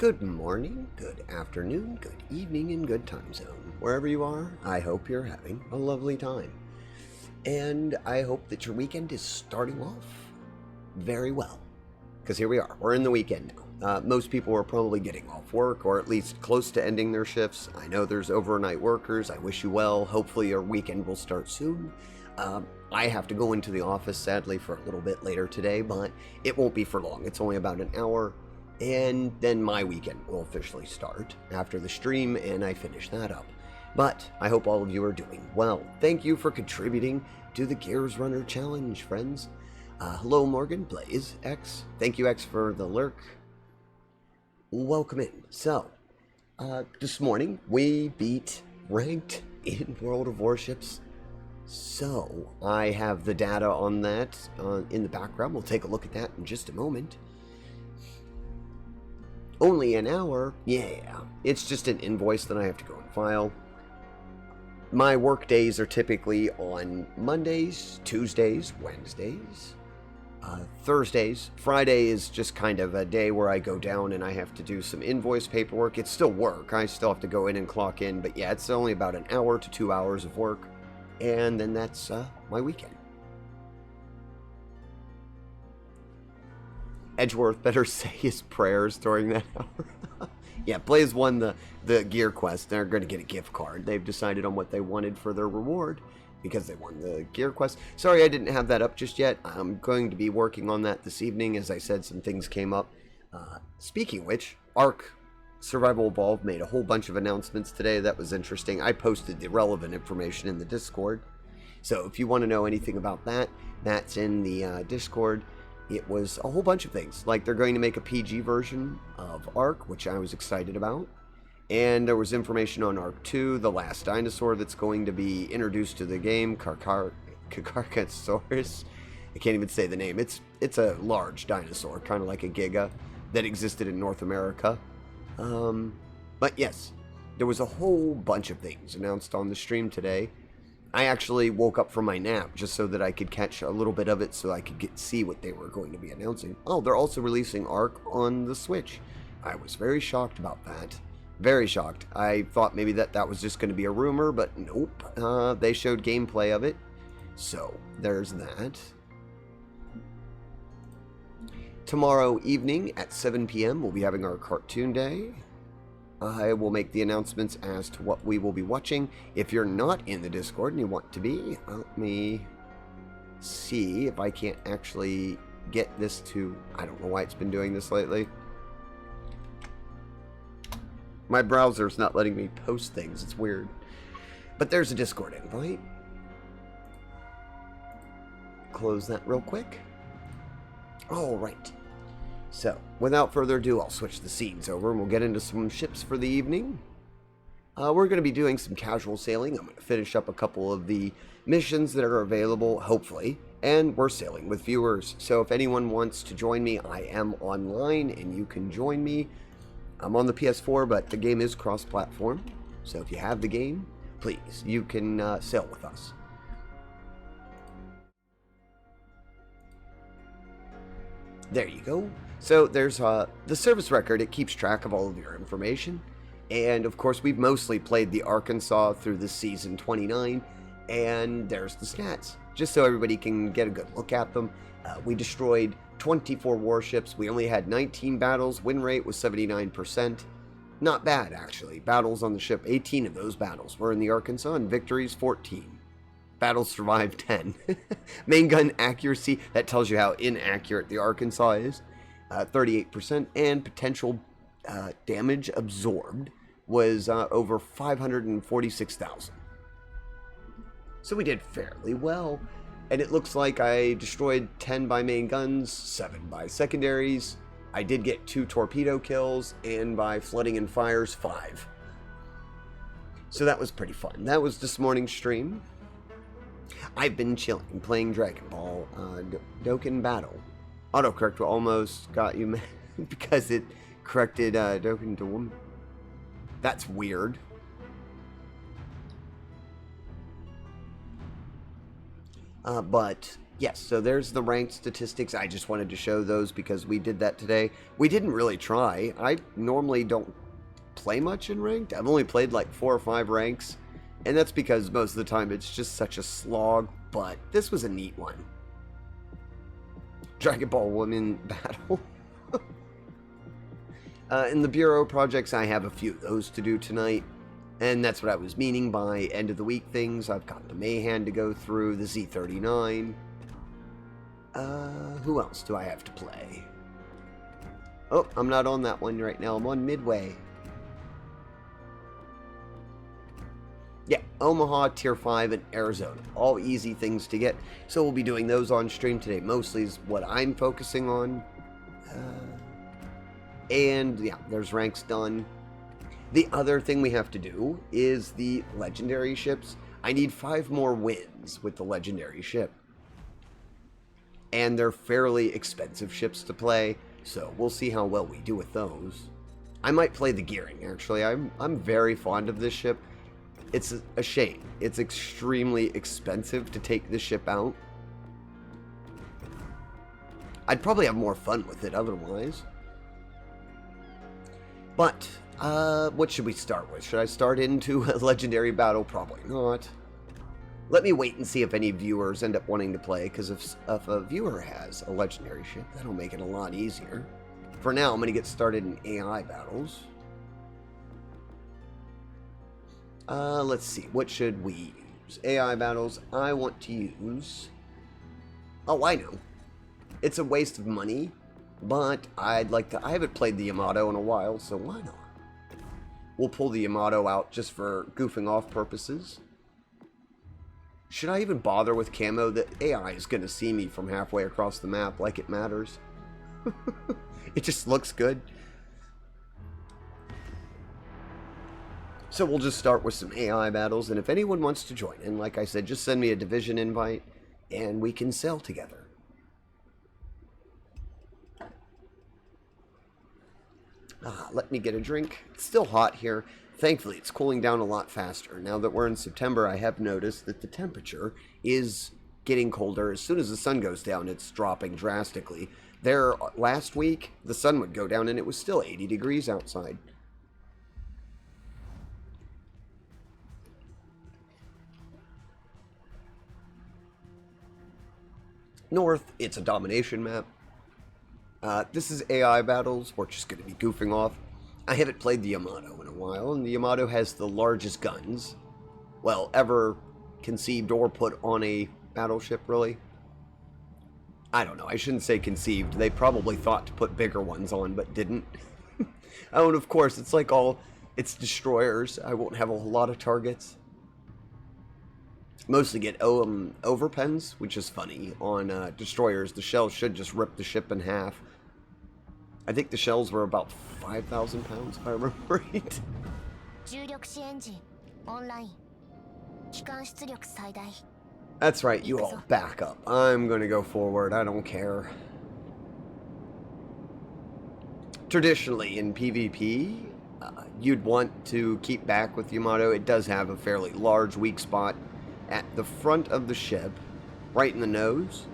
Good morning, good afternoon, good evening, and good time zone. Wherever you are, I hope you're having a lovely time. And I hope that your weekend is starting off very well. Because here we are, we're in the weekend now. Most people are probably getting off work or at least close to ending their shifts. I know there's overnight workers. I wish you well. Hopefully your weekend will start soon. I have to go into the office sadly for a little bit later today, but it won't be for long. It's only about an hour. And then my weekend will officially start after the stream and I finish that up. But I hope all of you are doing well. Thank you for contributing to the Gears Runner Challenge, friends. Hello, Morgan, Blaze, X. Thank you, X, for the lurk. Welcome in. So, this morning we beat ranked in World of Warships. So, I have the data on that in the background. We'll take a look at that in just a moment. Only an hour? Yeah, it's just an invoice that I have to go and file. My work days are typically on Mondays, Tuesdays, Wednesdays, Thursdays. Friday is just kind of a day where I go down and I have to do some invoice paperwork. It's still work. I still have to go in and clock in, but yeah, it's only about an hour to 2 hours of work. And then that's my weekend. Edgeworth better say his prayers during that hour. Yeah, Blaze won the gear quest. They're going to get a gift card. They've decided on what they wanted for their reward because they won the gear quest. Sorry I didn't have that up just yet. I'm going to be working on that this evening. As I said, some things came up. Speaking of which, ARK Survival Evolved made a whole bunch of announcements today. That was interesting. I posted the relevant information in the Discord. So if you want to know anything about that, that's in the Discord. It was a whole bunch of things, like they're going to make a PG version of ARK, which I was excited about. And there was information on ARK 2, the last dinosaur that's going to be introduced to the game, Carcarchosaurus. I can't even say the name. It's a large dinosaur, kind of like a giga, that existed in North America. But yes, there was a whole bunch of things announced on the stream today. I actually woke up from my nap just so that I could catch a little bit of it so I could see what they were going to be announcing. Oh, they're also releasing ARK on the Switch. I was very shocked about that. Very shocked. I thought maybe that was just going to be a rumor, but nope. They showed gameplay of it. So, there's that. Tomorrow evening at 7 p.m. we'll be having our cartoon day. I will make the announcements as to what we will be watching. If you're not in the Discord and you want to be, let me see if I can't actually get this to... I don't know why it's been doing this lately. My browser's not letting me post things. It's weird. But there's a Discord invite. Close that real quick. All right. So, without further ado, I'll switch the scenes over and we'll get into some ships for the evening. We're going to be doing some casual sailing. I'm going to finish up a couple of the missions that are available, hopefully, and we're sailing with viewers. So if anyone wants to join me, I am online and you can join me. I'm on the PS4, but the game is cross-platform. So if you have the game, please, you can sail with us. There you go. So there's the service record. It keeps track of all of your information. And of course, we've mostly played the Arkansas through this season 29. And there's the stats, just so everybody can get a good look at them. We destroyed 24 warships. We only had 19 battles. Win rate was 79%. Not bad, actually. Battles on the ship, 18 of those battles were in the Arkansas, and victories, 14. Battles survived, 10. Main gun accuracy, that tells you how inaccurate the Arkansas is, 38%, and potential damage absorbed was over 546,000. So we did fairly well, and it looks like I destroyed 10 by main guns, 7 by secondaries. I did get 2 torpedo kills, and by flooding and fires, 5. So that was pretty fun. That was this morning's stream. I've been chilling, playing Dragon Ball Dokkan Battle. Autocorrect almost got you because it corrected Dokkan to woman. That's weird. But Yes, so there's the ranked statistics. I just wanted to show those because we did that today. We didn't really try. I normally don't play much in ranked. I've only played like 4 or 5 ranks, and that's because most of the time it's just such a slog, but this was a neat one. Dragon Ball Women Battle. In the Bureau projects, I have a few of those to do tonight. And that's what I was meaning by end of the week things. I've got the Mayhan to go through, the Z39. Who else do I have to play? Oh, I'm not on that one right now. I'm on Midway. Yeah, Omaha, Tier 5, and Arizona. All easy things to get. So we'll be doing those on stream today. Mostly is what I'm focusing on. And yeah, there's ranks done. The other thing we have to do is the legendary ships. I need 5 more wins with the legendary ship. And they're fairly expensive ships to play, so we'll see how well we do with those. I might play the Gearing, actually. I'm very fond of this ship. It's a shame. It's extremely expensive to take this ship out. I'd probably have more fun with it otherwise. But, what should we start with? Should I start into a legendary battle? Probably not. Let me wait and see if any viewers end up wanting to play, because if a viewer has a legendary ship, that'll make it a lot easier. For now, I'm going to get started in AI battles. Let's see, what should we use? AI battles, I want to use... Oh, I know. It's a waste of money, but I'd like to... I haven't played the Yamato in a while, so why not? We'll pull the Yamato out just for goofing off purposes. Should I even bother with camo? The AI is going to see me from halfway across the map like it matters. It just looks good. So we'll just start with some AI battles, and if anyone wants to join in, like I said, just send me a division invite, and we can sail together. Let me get a drink. It's still hot here. Thankfully, it's cooling down a lot faster. Now that we're in September, I have noticed that the temperature is getting colder. As soon as the sun goes down, it's dropping drastically. There, last week, the sun would go down and it was still 80 degrees outside. North, it's a domination map. This is AI battles. We're just going to be goofing off. I haven't played the Yamato in a while, and the Yamato has the largest guns, well, ever conceived or put on a battleship, really. I don't know, I shouldn't say conceived. They probably thought to put bigger ones on, but didn't. Oh, and of course, it's like it's destroyers. I won't have a whole lot of targets. Mostly get overpens, which is funny. On destroyers, the shells should just rip the ship in half. I think the shells were about 5,000 pounds, if I remember right. That's right, you all back up. I'm gonna go forward, I don't care. Traditionally, in PvP, you'd want to keep back with Yamato. It does have a fairly large weak spot at the front of the ship, right in the nose.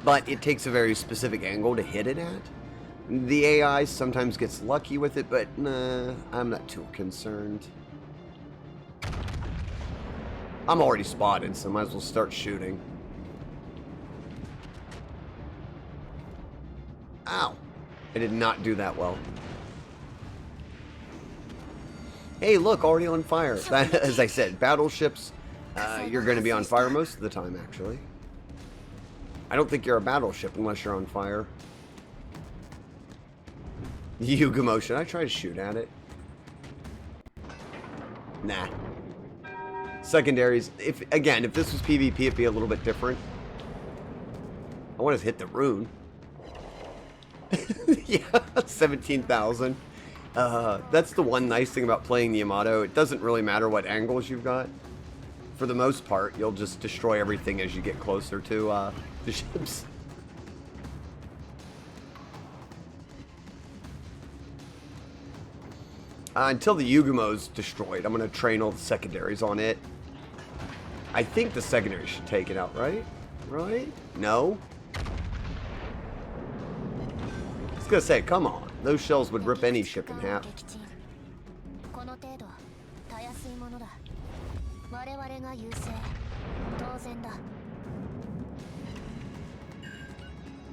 But it takes a very specific angle to hit it at. The AI sometimes gets lucky with it, but nah, I'm not too concerned. I'm already spotted, so might as well start shooting. Ow! I did not do that well. Hey, look, already on fire. That, as I said, battleships, you're going to be on fire most of the time, actually. I don't think you're a battleship unless you're on fire. Yugumo, should I try to shoot at it? Nah. Secondaries, if this was PvP, it'd be a little bit different. I want to hit the rune. Yeah, 17,000. That's the one nice thing about playing the Yamato. It doesn't really matter what angles you've got. For the most part, you'll just destroy everything as you get closer to the ships. Until the Yugumo's destroyed, I'm going to train all the secondaries on it. I think the secondary should take it out, right? Right? No? I was gonna say, come on. Those shells would rip any ship in half.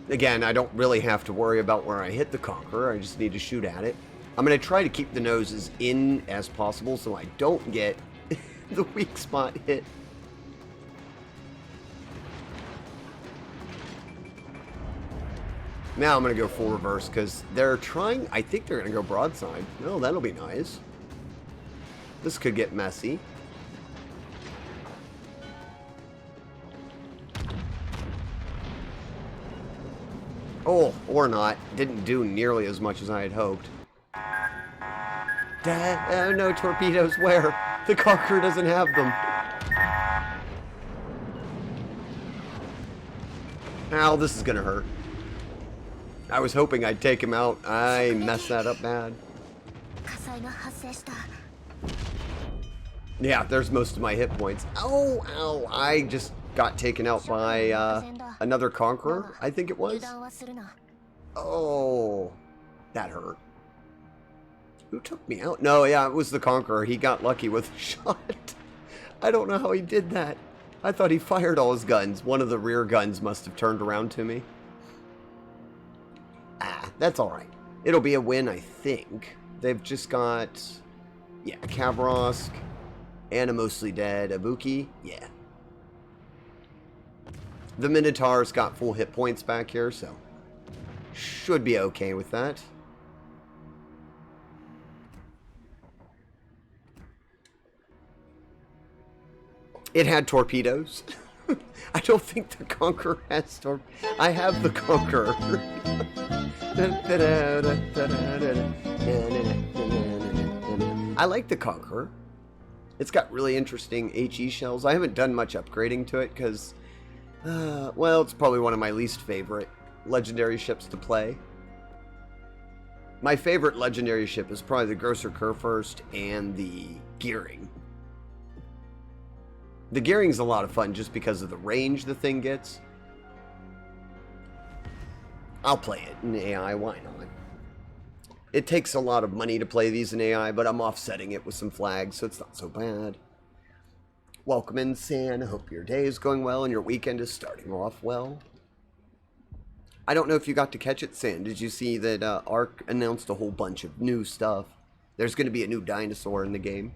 Again, I don't really have to worry about where I hit the Conqueror. I just need to shoot at it. I'm going to try to keep the noses in as possible so I don't get the weak spot hit. Now I'm going to go full reverse because they're trying... I think they're going to go broadside. No, that'll be nice. This could get messy. Oh, or not. Didn't do nearly as much as I had hoped. Oh no, torpedoes. Where? The Conqueror doesn't have them. Ow, this is gonna hurt. I was hoping I'd take him out. I messed that up bad. Yeah, there's most of my hit points. Oh, ow. I just got taken out by another Conqueror, I think it was. Oh, that hurt. Who took me out? No, yeah, it was the Conqueror. He got lucky with a shot. I don't know how he did that. I thought he fired all his guns. One of the rear guns must have turned around to me. Ah, that's alright. It'll be a win, I think. They've just got, yeah, Kavrosk and a mostly dead Ibuki. Yeah. The Minotaur's got full hit points back here, so should be okay with that. It had torpedoes. I don't think the Conqueror has torpedoes. I have the Conqueror. I like the Conqueror. It's got really interesting HE shells. I haven't done much upgrading to it because, well, it's probably one of my least favorite legendary ships to play. My favorite legendary ship is probably the Grosser Kurfürst and the Gearing. The Gearing's a lot of fun just because of the range the thing gets. I'll play it in AI, why not? It takes a lot of money to play these in AI, but I'm offsetting it with some flags, so it's not so bad. Welcome in, San. I hope your day is going well and your weekend is starting off well. I don't know if you got to catch it, San. Did you see that Ark announced a whole bunch of new stuff? There's going to be a new dinosaur in the game.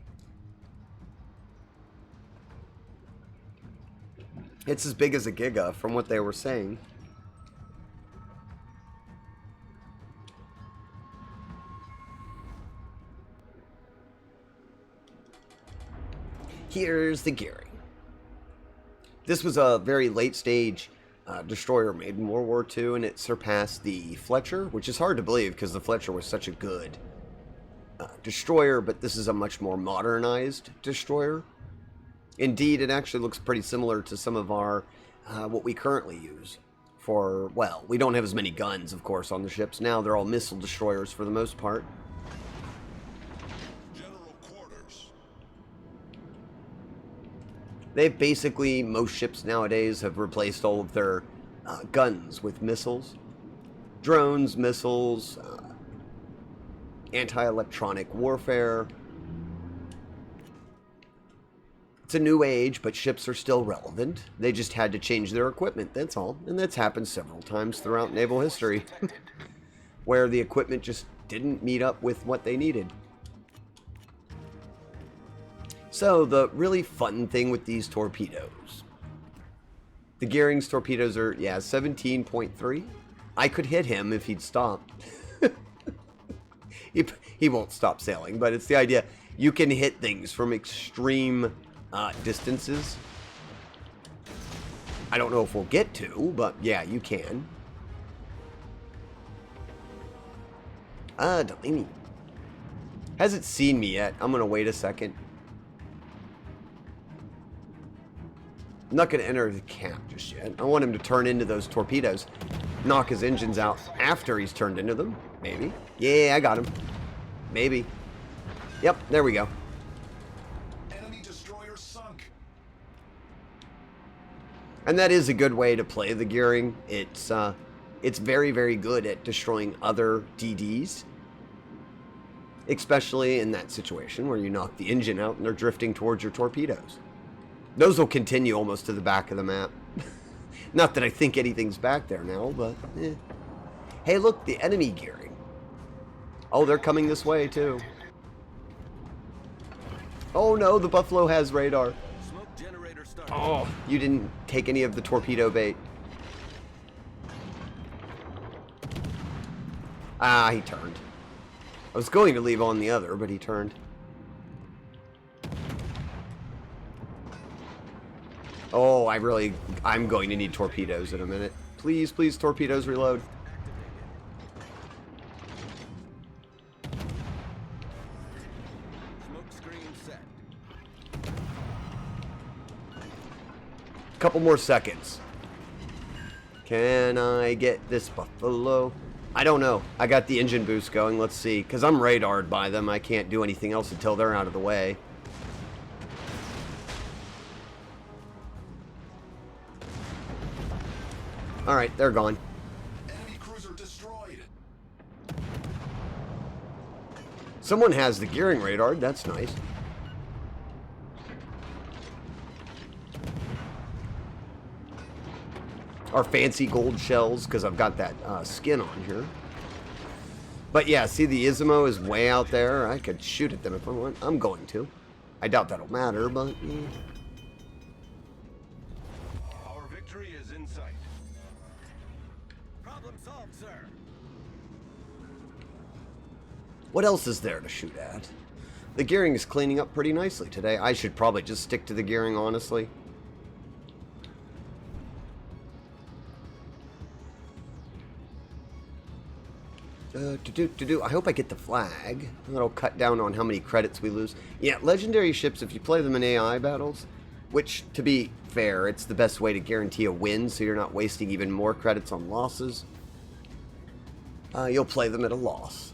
It's as big as a Giga, from what they were saying. Here's the Gearing. This was a very late stage destroyer made in World War II, and it surpassed the Fletcher, which is hard to believe because the Fletcher was such a good destroyer, but this is a much more modernized destroyer. Indeed, it actually looks pretty similar to some of our, what we currently use for, well, we don't have as many guns, of course, on the ships now. They're all missile destroyers for the most part. General quarters. They've basically, most ships nowadays have replaced all of their guns with missiles. Drones, missiles, anti-electronic warfare. It's a new age, but ships are still relevant. They just had to change their equipment, that's all. And that's happened several times throughout naval history, where the equipment just didn't meet up with what they needed. So, the really fun thing with these torpedoes. The Gearing's torpedoes are, yeah, 17.3. I could hit him if he'd stop. He won't stop sailing, but it's the idea. You can hit things from extreme distances. I don't know if we'll get to, but yeah, you can. Delaney hasn't seen me yet. I'm gonna wait a second. I'm not gonna enter the camp just yet. I want him to turn into those torpedoes, knock his engines out after he's turned into them. Maybe. Yeah, I got him. Maybe. Yep, there we go. And that is a good way to play the gearing. It's very, very good at destroying other DDs. Especially in that situation where you knock the engine out and they're drifting towards your torpedoes. Those will continue almost to the back of the map. Not that I think anything's back there now, but eh. Hey, look, the enemy gearing. Oh, they're coming this way, too. Oh, no, the Buffalo has radar. Oh, you didn't take any of the torpedo bait. Ah, he turned. I was going to leave on the other, but he turned. Oh, I'm going to need torpedoes in a minute. Please, please, torpedoes, reload. Smoke screen set. Couple more seconds. Can I get this Buffalo? I don't know. I got the engine boost going. Let's see. Because I'm radared by them. I can't do anything else until they're out of the way. Alright, they're gone. Enemy cruiser destroyed. Someone has the gearing radar. That's nice. Our fancy gold shells, because I've got that skin on here. But yeah, see, the Ismo is way out there. I could shoot at them if I want. I'm going to. I doubt that'll matter, but... Our victory is in sight. Problem solved, sir. What else is there to shoot at? The gearing is cleaning up pretty nicely today. I should probably just stick to the gearing, honestly. I hope I get the flag. That'll cut down on how many credits we lose. Yeah, legendary ships, if you play them in AI battles, which, to be fair, it's the best way to guarantee a win, so you're not wasting even more credits on losses. You'll play them at a loss.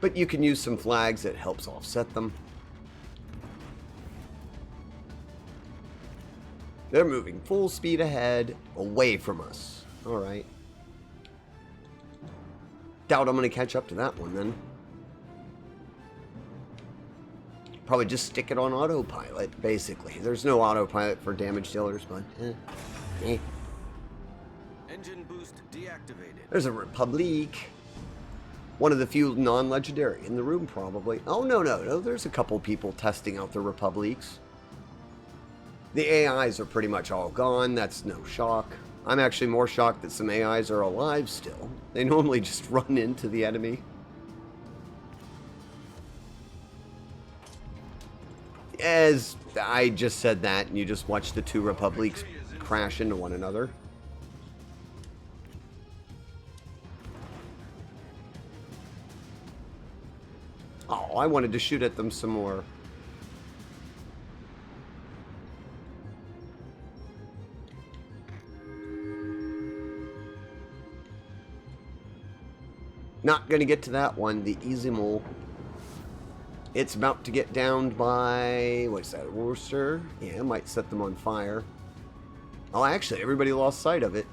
But you can use some flags that helps offset them. They're moving full speed ahead, away from us. Alright. Doubt I'm going to catch up to that one, then. Probably just stick it on autopilot, basically. There's no autopilot for damage dealers, but Engine boost deactivated. There's a Republic. One of the few non-legendary in the room, probably. Oh, no. There's a couple people testing out the Republics. The AIs are pretty much all gone. That's no shock. I'm actually more shocked that some AIs are alive still. They normally just run into the enemy. As I just said that, and you just watched the two Republics crash into one another. Oh, I wanted to shoot at them some more. Not going to get to that one, the Izimol. It's about to get downed by, what's that, Worcester? Yeah, might set them on fire. Oh, actually, everybody lost sight of it.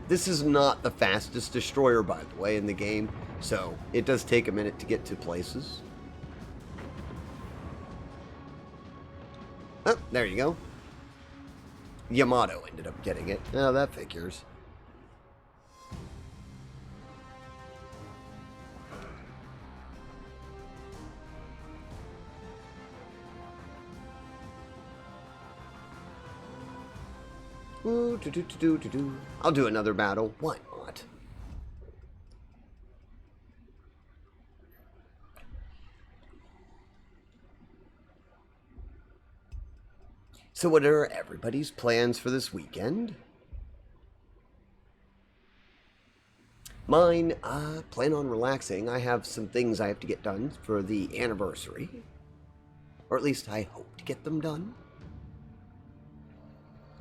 This is not the fastest destroyer, by the way, in the game, so it does take a minute to get to places. Oh, there you go. Yamato ended up getting it. Oh, that figures. Ooh, I'll do another battle. Why not? So what are everybody's plans for this weekend? Mine, plan on relaxing. I have some things I have to get done for the anniversary. Or at least I hope to get them done.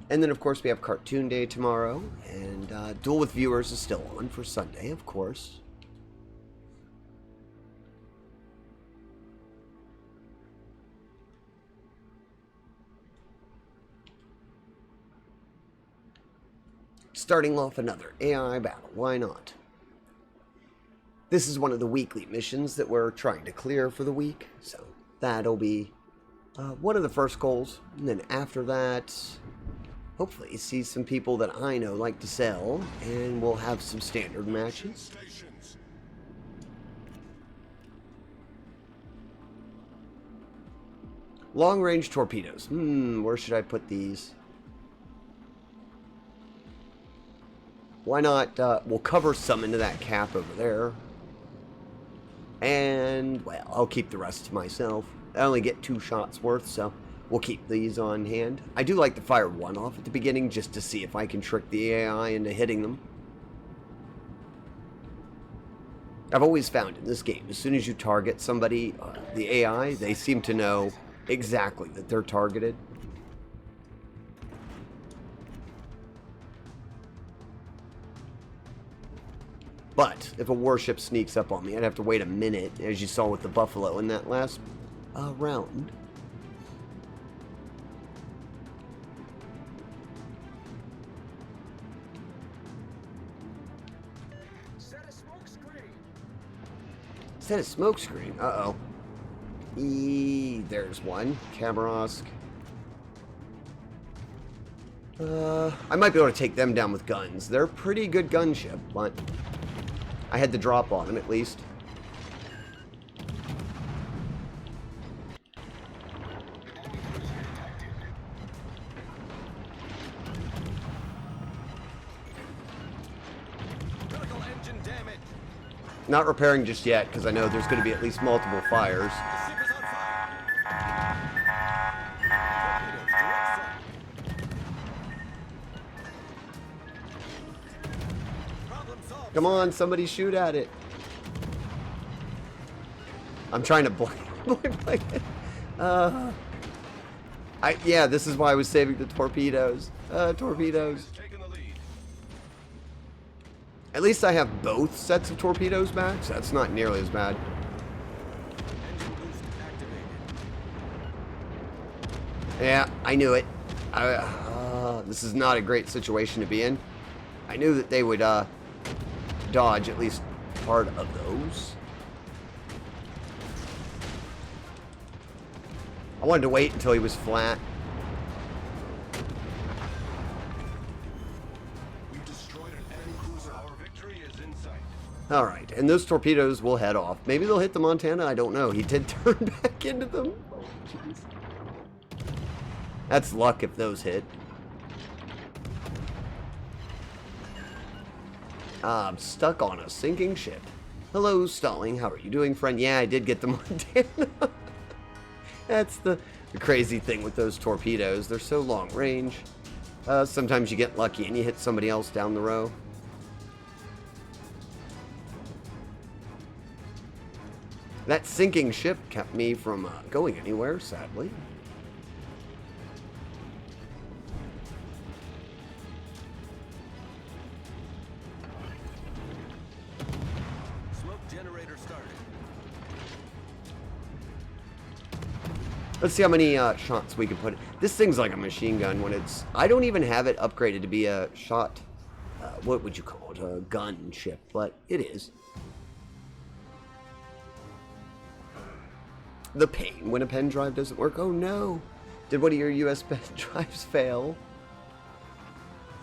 And then, of course, we have Cartoon Day tomorrow. And Duel with Viewers is still on for Sunday, of course. starting off another AI battle. Why not? This is one of the weekly missions that we're trying to clear for the week, so that'll be one of the first goals. And then after that, hopefully see some people that I know like to sell, and we'll have some standard matches. Long-range torpedoes. Where should I put these? Why not, we'll cover some into that cap over there. And, well, I'll keep the rest to myself. I only get 2 shots worth, so we'll keep these on hand. I do like to fire one off at the beginning just to see if I can trick the AI into hitting them. I've always found in this game, as soon as you target somebody, the AI, they seem to know exactly that they're targeted. But if a warship sneaks up on me, I'd have to wait a minute, as you saw with the Buffalo in that last round. Set a smoke screen. Set a smoke screen. Uh-oh. There's one. Kamarosk. I might be able to take them down with guns. They're a pretty good gunship, but I had the drop on them at least. Critical engine damage. Not repairing just yet, because I know there's going to be at least multiple fires. The ship is on fire. Torpedoes, direct front. Problem solved. Come on, somebody shoot at it. I'm trying to blank it. Yeah, this is why I was saving the torpedoes. Torpedoes. Taking the lead. At least I have both sets of torpedoes back, so that's not nearly as bad. Engine boost activated. Yeah, I knew it. This is not a great situation to be in. I knew that they would dodge at least part of those. I wanted to wait until he was flat. We've destroyed an enemy cruiser. Our victory is in sight. Alright, and those torpedoes will head off. Maybe they'll hit the Montana, I don't know. He did turn back into them. Oh, jeez. That's luck if those hit. I'm stuck on a sinking ship. Hello, Stalling. How are you doing, friend? Yeah, I did get the Montana. That's the crazy thing with those torpedoes. They're so long range. Sometimes you get lucky and you hit somebody else down the row. That sinking ship kept me from going anywhere, sadly. Smoke generator started. Let's see how many shots we can put. This thing's like a machine gun when it's... I don't even have it upgraded to be a shot... what would you call it? A gun ship, but it is. The pain when a pen drive doesn't work. Oh no! Did one of your US pen drives fail?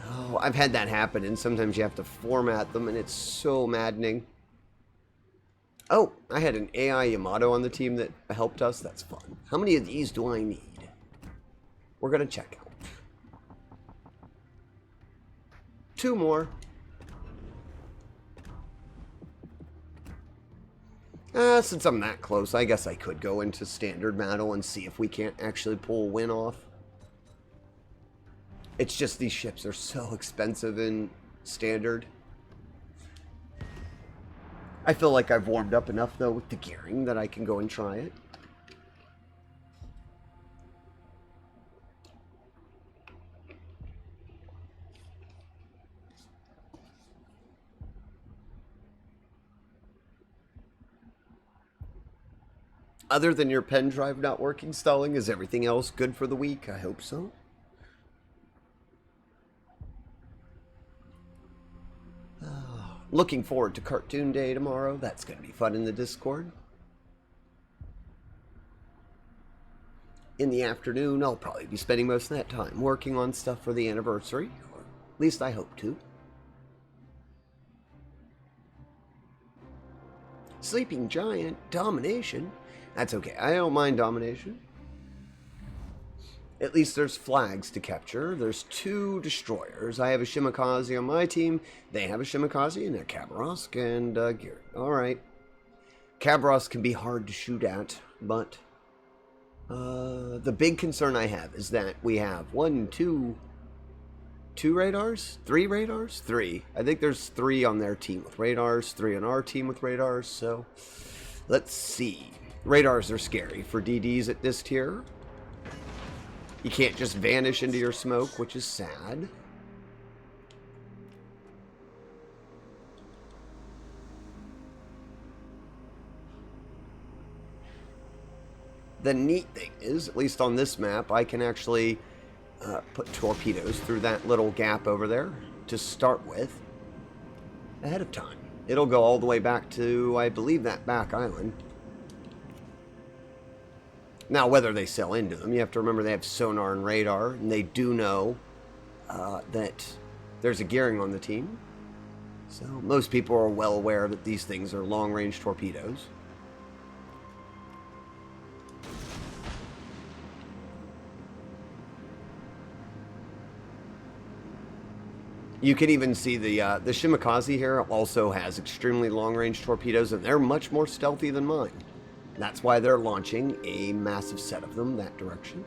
Oh, I've had that happen, and sometimes you have to format them, and it's so maddening. Oh, I had an AI Yamato on the team that helped us. That's fun. How many of these do I need? We're going to check out. 2 more. Since I'm that close, I guess I could go into standard battle and see if we can't actually pull a win off. It's just these ships are so expensive in standard. I feel like I've warmed up enough, though, with the gearing that I can go and try it. Other than your pen drive not working, Stalling, is everything else good for the week? I hope so. Looking forward to Cartoon Day tomorrow. That's going to be fun in the Discord. In the afternoon, I'll probably be spending most of that time working on stuff for the anniversary. Or at least I hope to. Sleeping Giant, Domination. That's okay. I don't mind Domination. At least there's flags to capture. There's 2 destroyers. I have a Shimakaze on my team. They have a Shimakaze and a Kabarosk and Gear. Alright. Kabarosk can be hard to shoot at, but the big concern I have is that we have 2 radars? 3 radars? 3. I think there's 3 on their team with radars, 3 on our team with radars, so let's see. Radars are scary for DDs at this tier. You can't just vanish into your smoke, which is sad. The neat thing is, at least on this map, I can actually put torpedoes through that little gap over there to start with ahead of time. It'll go all the way back to, I believe, that back island. Now, whether they sell into them, you have to remember they have sonar and radar, and they do know that there's a gearing on the team. So most people are well aware that these things are long-range torpedoes. You can even see the Shimakaze here also has extremely long-range torpedoes, and they're much more stealthy than mine. That's why they're launching a massive set of them that direction.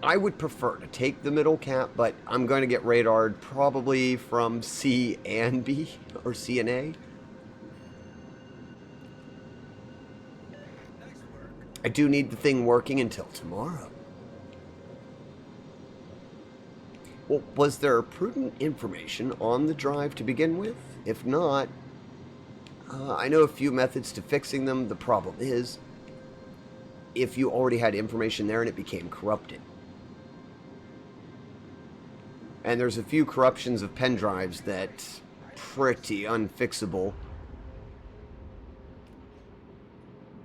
I would prefer to take the middle cap, but I'm going to get radared probably from C and B, or C and A. I do need the thing working until tomorrow. Well, was there prudent information on the drive to begin with? If not, I know a few methods to fixing them. The problem is, if you already had information there and it became corrupted. And there's a few corruptions of pen drives that pretty unfixable.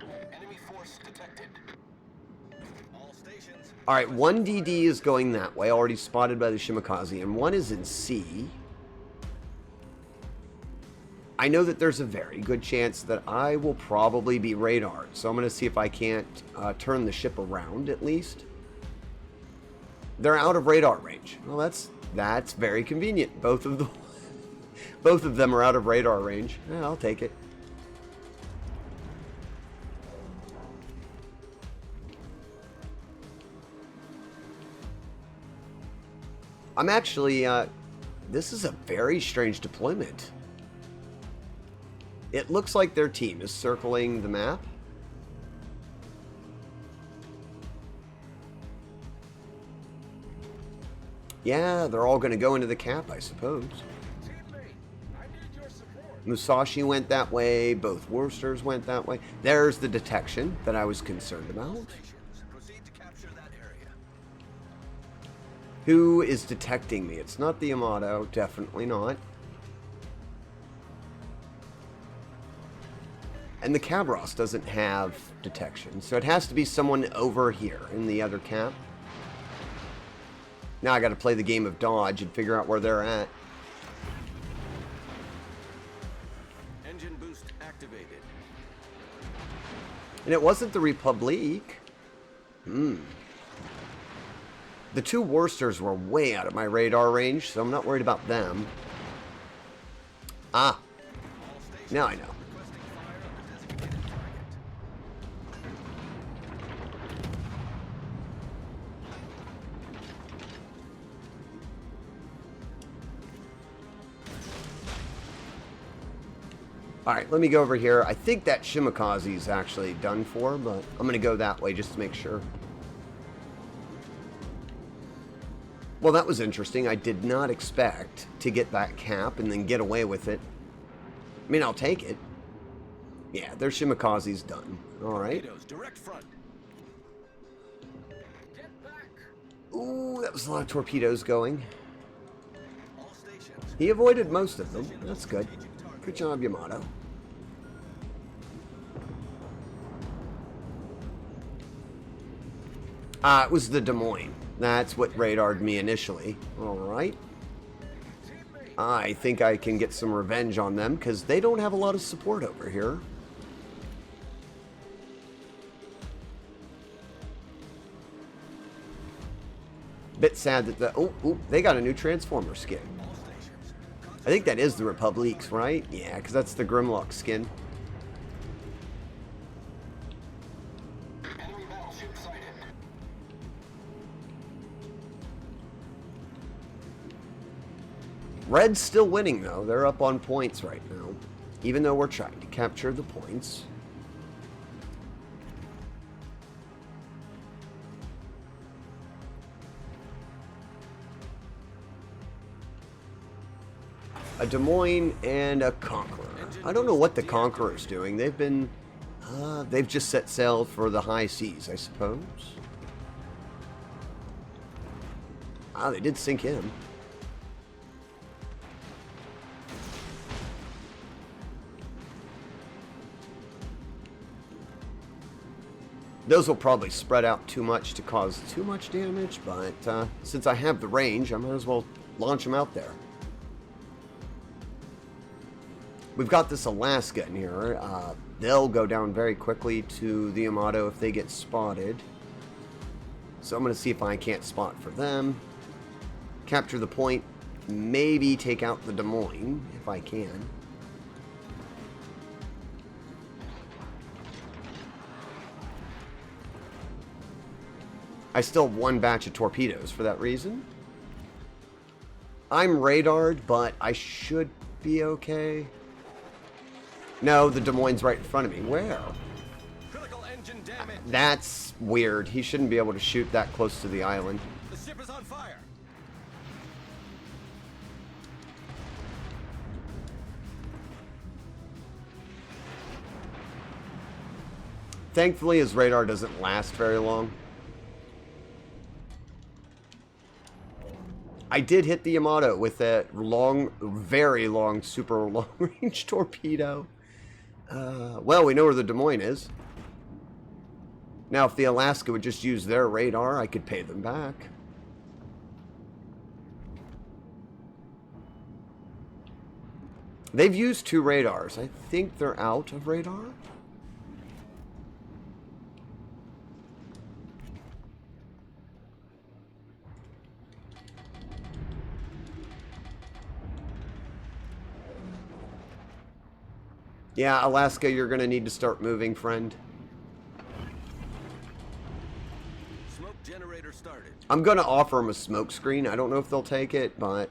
Enemy force detected. All stations. Alright, 1 DD is going that way, already spotted by the Shimakaze, and 1 is in C. I know that there's a very good chance that I will probably be radared, so I'm going to see if I can't turn the ship around at least. They're out of radar range. Well, that's very convenient. Both of them are out of radar range. Yeah, I'll take it. I'm actually, this is a very strange deployment. It looks like their team is circling the map. Yeah, they're all going to go into the cap, I suppose. Musashi went that way. Both Worcesters went that way. There's the detection that I was concerned about. Who is detecting me? It's not the Yamato. Definitely not. And the Cabros doesn't have detection. So it has to be someone over here in the other cap. Now I got to play the game of dodge and figure out where they're at. Engine boost activated. And it wasn't the Republique. The 2 Worcesters were way out of my radar range, so I'm not worried about them. Ah. Now I know. Alright, let me go over here. I think that Shimakaze is actually done for, but I'm going to go that way just to make sure. Well, that was interesting. I did not expect to get that cap and then get away with it. I mean, I'll take it. Yeah, their Shimakaze's done. Alright. Direct front. Get back. Ooh, that was a lot of torpedoes going. All stations. He avoided most of them. That's good. Good job, Yamato. It was the Des Moines. That's what radared me initially. Alright. I think I can get some revenge on them because they don't have a lot of support over here. Bit sad that the... Oh, they got a new Transformer skin. I think that is the Republique's, right? Yeah, because that's the Grimlock skin. Red's still winning, though. They're up on points right now. Even though we're trying to capture the points. A Des Moines and a Conqueror. I don't know what the Conqueror's doing. They've just set sail for the high seas, I suppose. Ah, they did sink him. Those will probably spread out too much to cause too much damage, but since I have the range, I might as well launch them out there. We've got this Alaska in here. They'll go down very quickly to the Yamato if they get spotted. So I'm going to see if I can't spot for them. Capture the point. Maybe take out the Des Moines if I can. I still have one batch of torpedoes for that reason. I'm radared, but I should be okay. No, the Des Moines right in front of me. Where? Critical engine damage. That's weird. He shouldn't be able to shoot that close to the island. The ship is on fire. Thankfully, his radar doesn't last very long. I did hit the Yamato with that long, very long, super long-range torpedo. Well, we know where the Des Moines is. Now, if the Alaska would just use their radar, I could pay them back. They've used 2 radars. I think they're out of radar. Yeah, Alaska, you're going to need to start moving, friend. Smoke generator started. I'm going to offer him a smoke screen. I don't know if they'll take it, but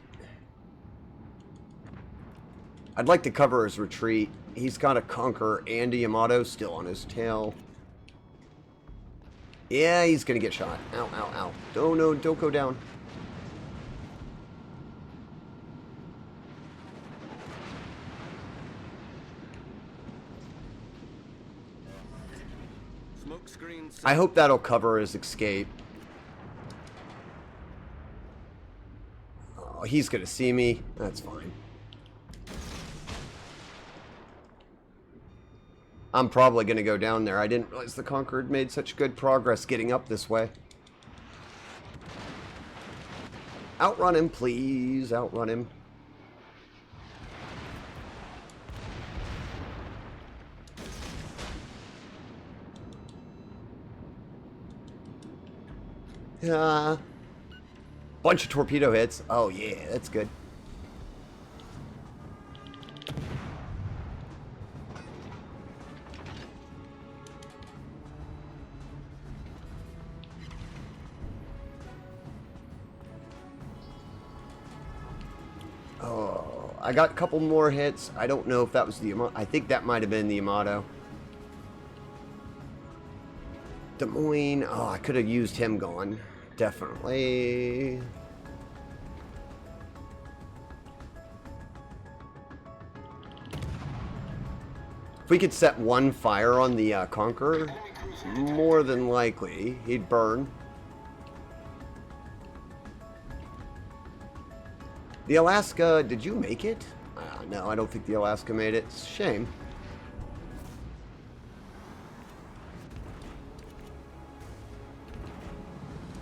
I'd like to cover his retreat. He's got a Conqueror and a Yamato still on his tail. Yeah, he's going to get shot. Ow, ow, ow. Oh, no, don't go down. Smoke screen set. I hope that'll cover his escape. Oh, he's going to see me. That's fine. I'm probably going to go down there. I didn't realize the Conqueror had made such good progress getting up this way. Outrun him, please. Outrun him. Bunch of torpedo hits. Oh, yeah, that's good. Oh, I got a couple more hits. I don't know if that was the Yamato. I think that might have been the Yamato. Des Moines. Oh, I could have used him going. Definitely. If we could set one fire on the Conqueror, more than likely he'd burn. The Alaska, did you make it? No, I don't think the Alaska made it. It's a shame.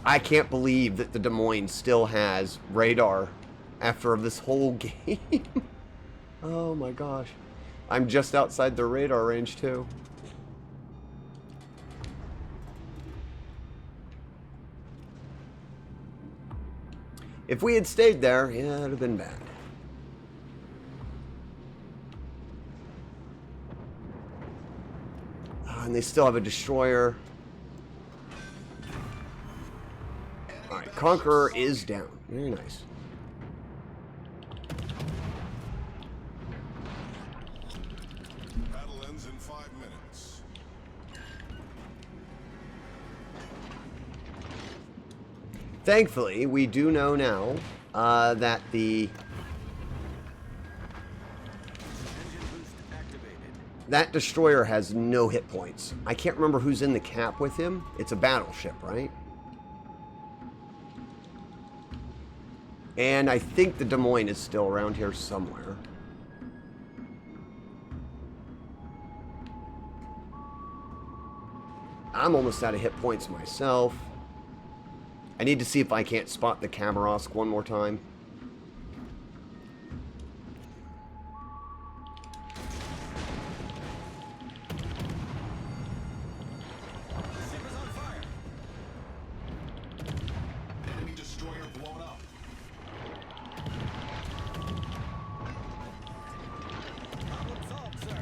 I can't believe that the Des Moines still has radar after this whole game. Oh my gosh. I'm just outside their radar range too. If we had stayed there, yeah, it would have been bad. And they still have a destroyer. Alright, Conqueror is down. Very nice. Battle ends in 5 minutes. Thankfully, we do know now that that destroyer has no hit points. I can't remember who's in the cap with him. It's a battleship, right? And I think the Des Moines is still around here somewhere. I'm almost out of hit points myself. I need to see if I can't spot the Kamarosk one more time. Ship is on fire. Enemy destroyer blown up. Problem solved, sir.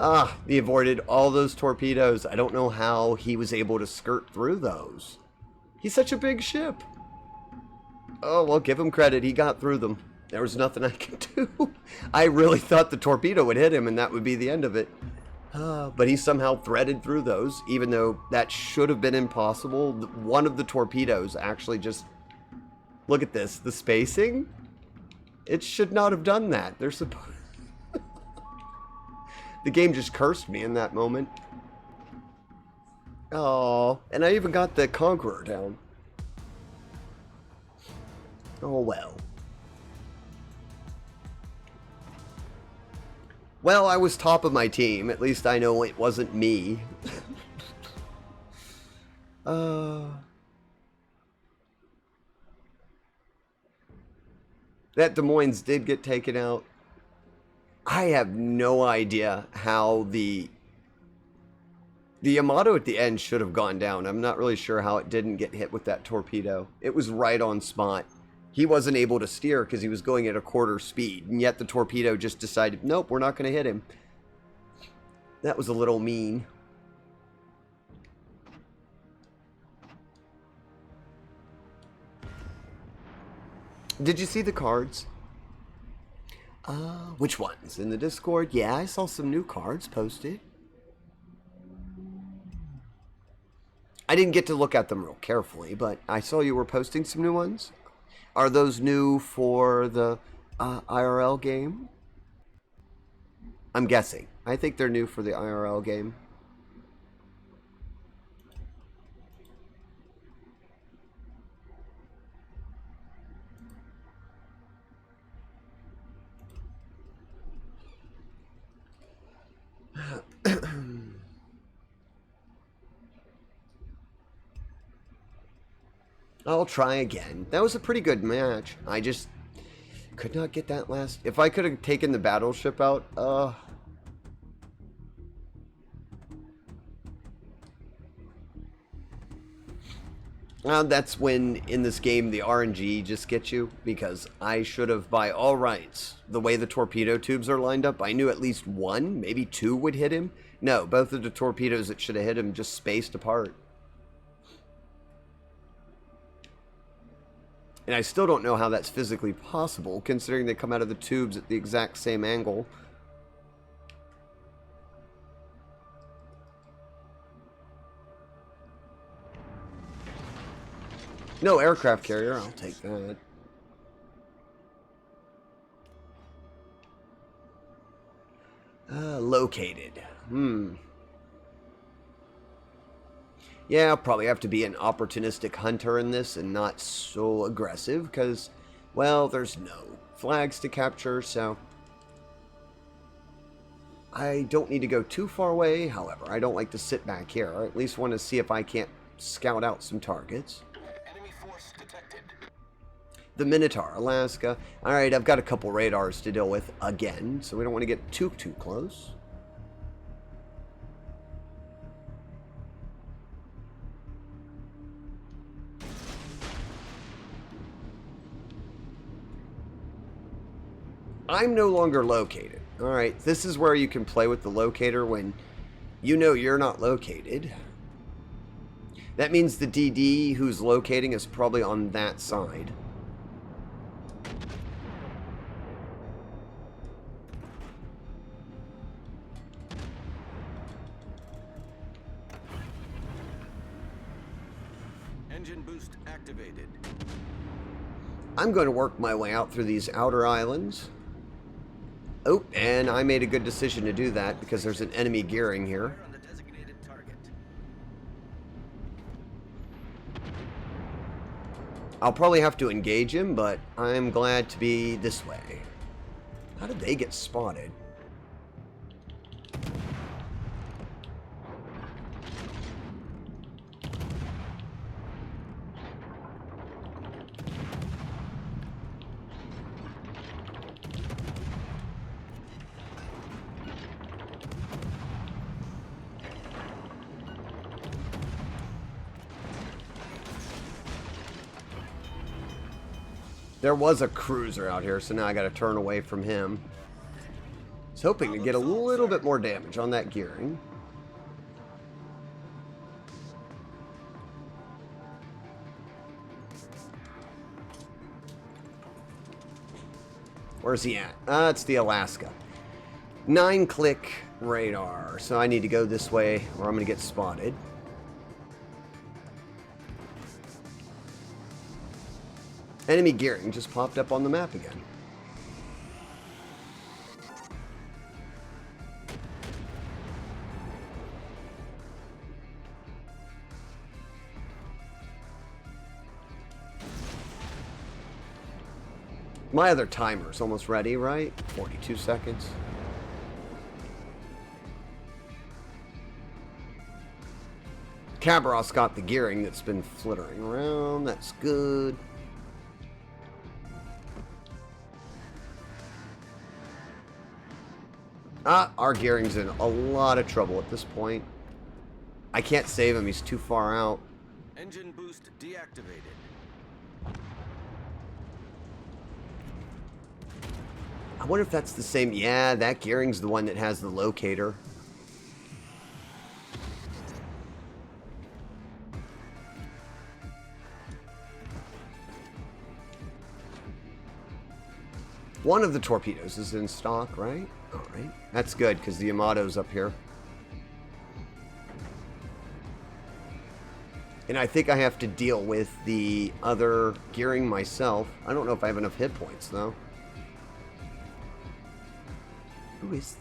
Ah, he avoided all those torpedoes. I don't know how he was able to skirt through those. He's such a big ship. Oh, well, give him credit. He got through them. There was nothing I could do. I really thought the torpedo would hit him and that would be the end of it. But he somehow threaded through those, even though that should have been impossible. One of the torpedoes actually just... Look at this. The spacing? It should not have done that. They're supposed... The game just cursed me in that moment. Oh, and I even got the Conqueror down. Oh well. Well, I was top of my team. At least I know it wasn't me. That Des Moines did get taken out. I have no idea how the Yamato at the end should have gone down. I'm not really sure how it didn't get hit with that torpedo. It was right on spot. He wasn't able to steer because he was going at a quarter speed, and yet the torpedo just decided, nope, we're not going to hit him. That was a little mean. Did you see the cards? Which ones? In the Discord? Yeah, I saw some new cards posted. I didn't get to look at them real carefully, but I saw you were posting some new ones. Are those new for the IRL game? I'm guessing. I think they're new for the IRL game. I'll try again. That was a pretty good match. I just could not get that last... If I could have taken the battleship out, that's when, in this game, the RNG just gets you, because I should have, by all rights, the way the torpedo tubes are lined up, I knew at least one, maybe two would hit him. No, both of the torpedoes that should have hit him just spaced apart. And I still don't know how that's physically possible, considering they come out of the tubes at the exact same angle. No aircraft carrier, I'll take that. Located. Yeah, I'll probably have to be an opportunistic hunter in this and not so aggressive because, well, there's no flags to capture, so I don't need to go too far away. However, I don't like to sit back here. I at least want to see if I can't scout out some targets. Enemy force detected. The Minotaur, Alaska. Alright, I've got a couple radars to deal with again, so we don't want to get too close. I'm no longer located. Alright, this is where you can play with the locator when you know you're not located. That means the DD who's locating is probably on that side. Engine boost activated. I'm going to work my way out through these outer islands. Oh, and I made a good decision to do that because there's an enemy gearing here. Fire on the designated target. I'll probably have to engage him, but I'm glad to be this way. How did they get spotted? There was a cruiser out here, so now I got to turn away from him. I was hoping to get a little bit more damage on that gearing. Where's he at? It's the Alaska. 9-click radar, so I need to go this way or I'm going to get spotted. Enemy gearing just popped up on the map again. My other timer's almost ready, right? 42 seconds. Cabros got the gearing that's been flittering around. That's good. Our gearing's in a lot of trouble at this point. I can't save him, he's too far out. Engine boost deactivated. I wonder if that's the same. Yeah, that gearing's the one that has the locator. One of the torpedoes is in stock, right? Alright. That's good, because the Yamato's up here. And I think I have to deal with the other gearing myself. I don't know if I have enough hit points, though. Who is...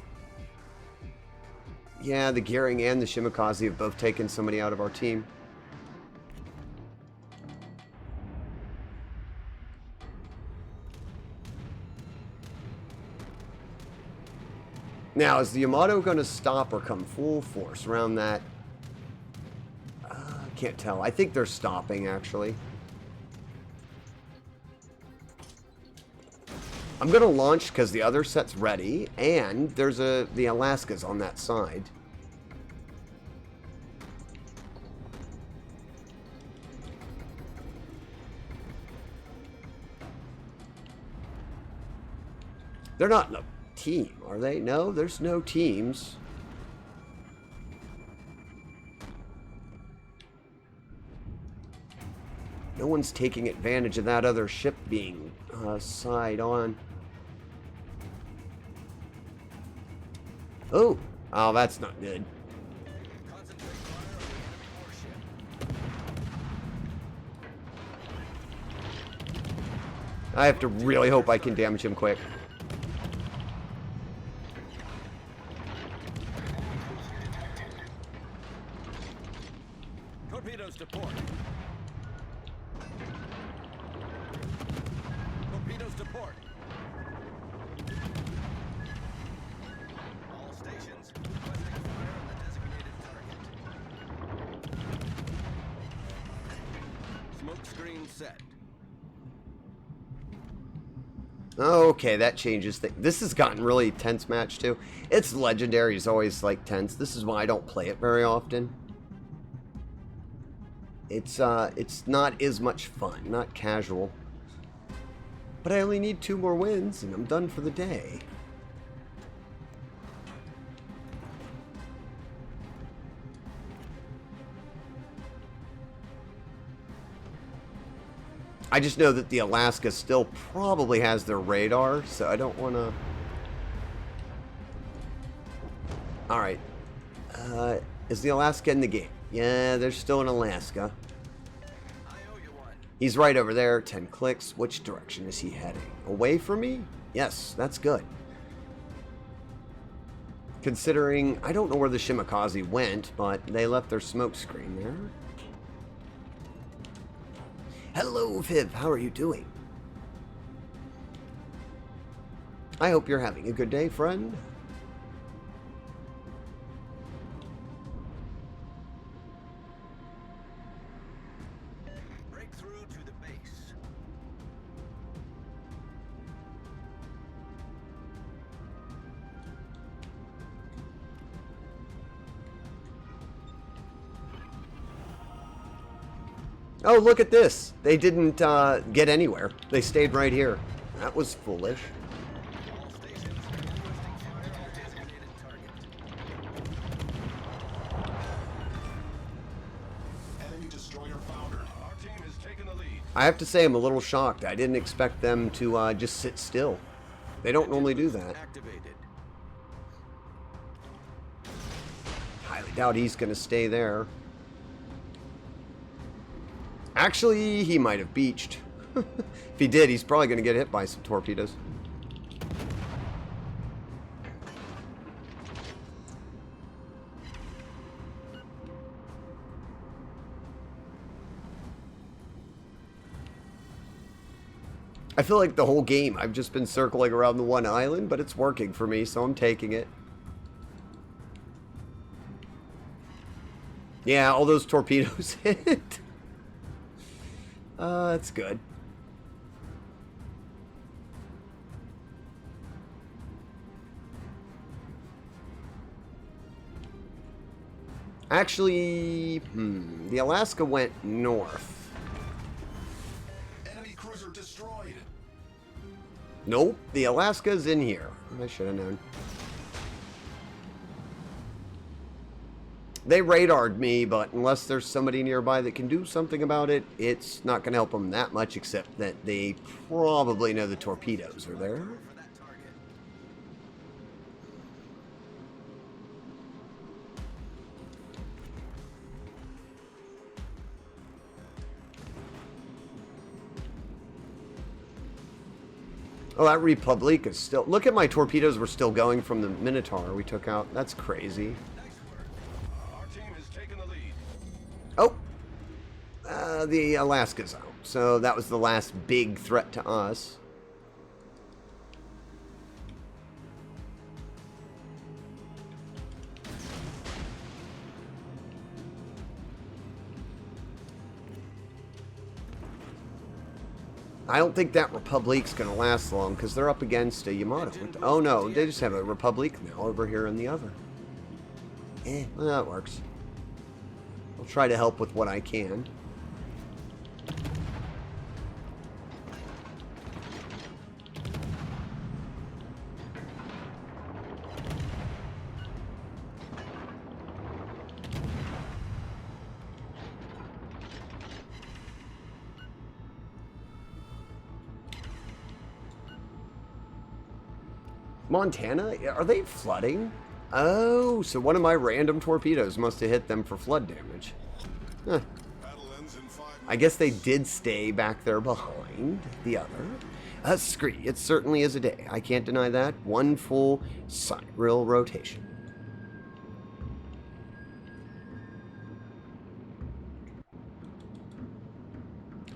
Yeah, the gearing and the Shimakaze have both taken somebody out of our team. Now, is the Yamato going to stop or come full force around that? Can't tell. I think they're stopping, actually. I'm going to launch because the other set's ready, and there's the Alaska's on that side. They're not in a team, are they? No, there's no teams. No one's taking advantage of that other ship being side on. Oh, that's not good. Concentrate fire on the enemy warship. I have to really hope I can damage him quick. to port. All stations requesting fire on the designated target. Smoke screen set. Okay, that changes things. This has gotten really tense match too. It's legendary. It's always like tense. This is why I don't play it very often. It's not as much fun, not casual. But I only need 2 more wins and I'm done for the day. I just know that the Alaska still probably has their radar, so I don't want to... Alright. Is the Alaska in the game? Yeah, there's still an Alaska. I owe you one. He's right over there. 10 clicks. Which direction is he heading? Away from me? Yes, that's good. Considering, I don't know where the Shimakaze went, but they left their smoke screen there. Hello, Viv. How are you doing? I hope you're having a good day, friend. Breakthrough to the base. Oh, look at this. They didn't get anywhere. They stayed right here. That was foolish. All stations requesting fire on the designated target. Enemy destroyer foundered. Our team has taken the lead. I have to say I'm a little shocked. I didn't expect them to just sit still. They don't normally do that. Activated. Highly doubt he's going to stay there. Actually, he might have beached. If he did, he's probably going to get hit by some torpedoes. I feel like the whole game I've just been circling around the one island, but it's working for me, so I'm taking it. Yeah, all those torpedoes hit. That's good. Actually, the Alaska went north. Enemy cruiser destroyed. Nope, the Alaska's in here. I should have known. They radared me, but unless there's somebody nearby that can do something about it, it's not going to help them that much, except that they probably know the torpedoes are there. For that target. Oh, that Republic is still... Look at my torpedoes were still going from the Minotaur we took out. That's crazy. Nice work. Our team has taken the lead. Oh! The Alaska's out. So that was the last big threat to us. I don't think that Republic's going to last long because they're up against a Yamato. Oh no, they just have a Republic now over here on the other. Well, that works. I'll try to help with what I can. Montana? Are they flooding? Oh, so one of my random torpedoes must have hit them for flood damage. Huh. Battle ends in 5 I guess they did stay back there behind the other. Scree, it certainly is a day. I can't deny that. One full sidereal rotation.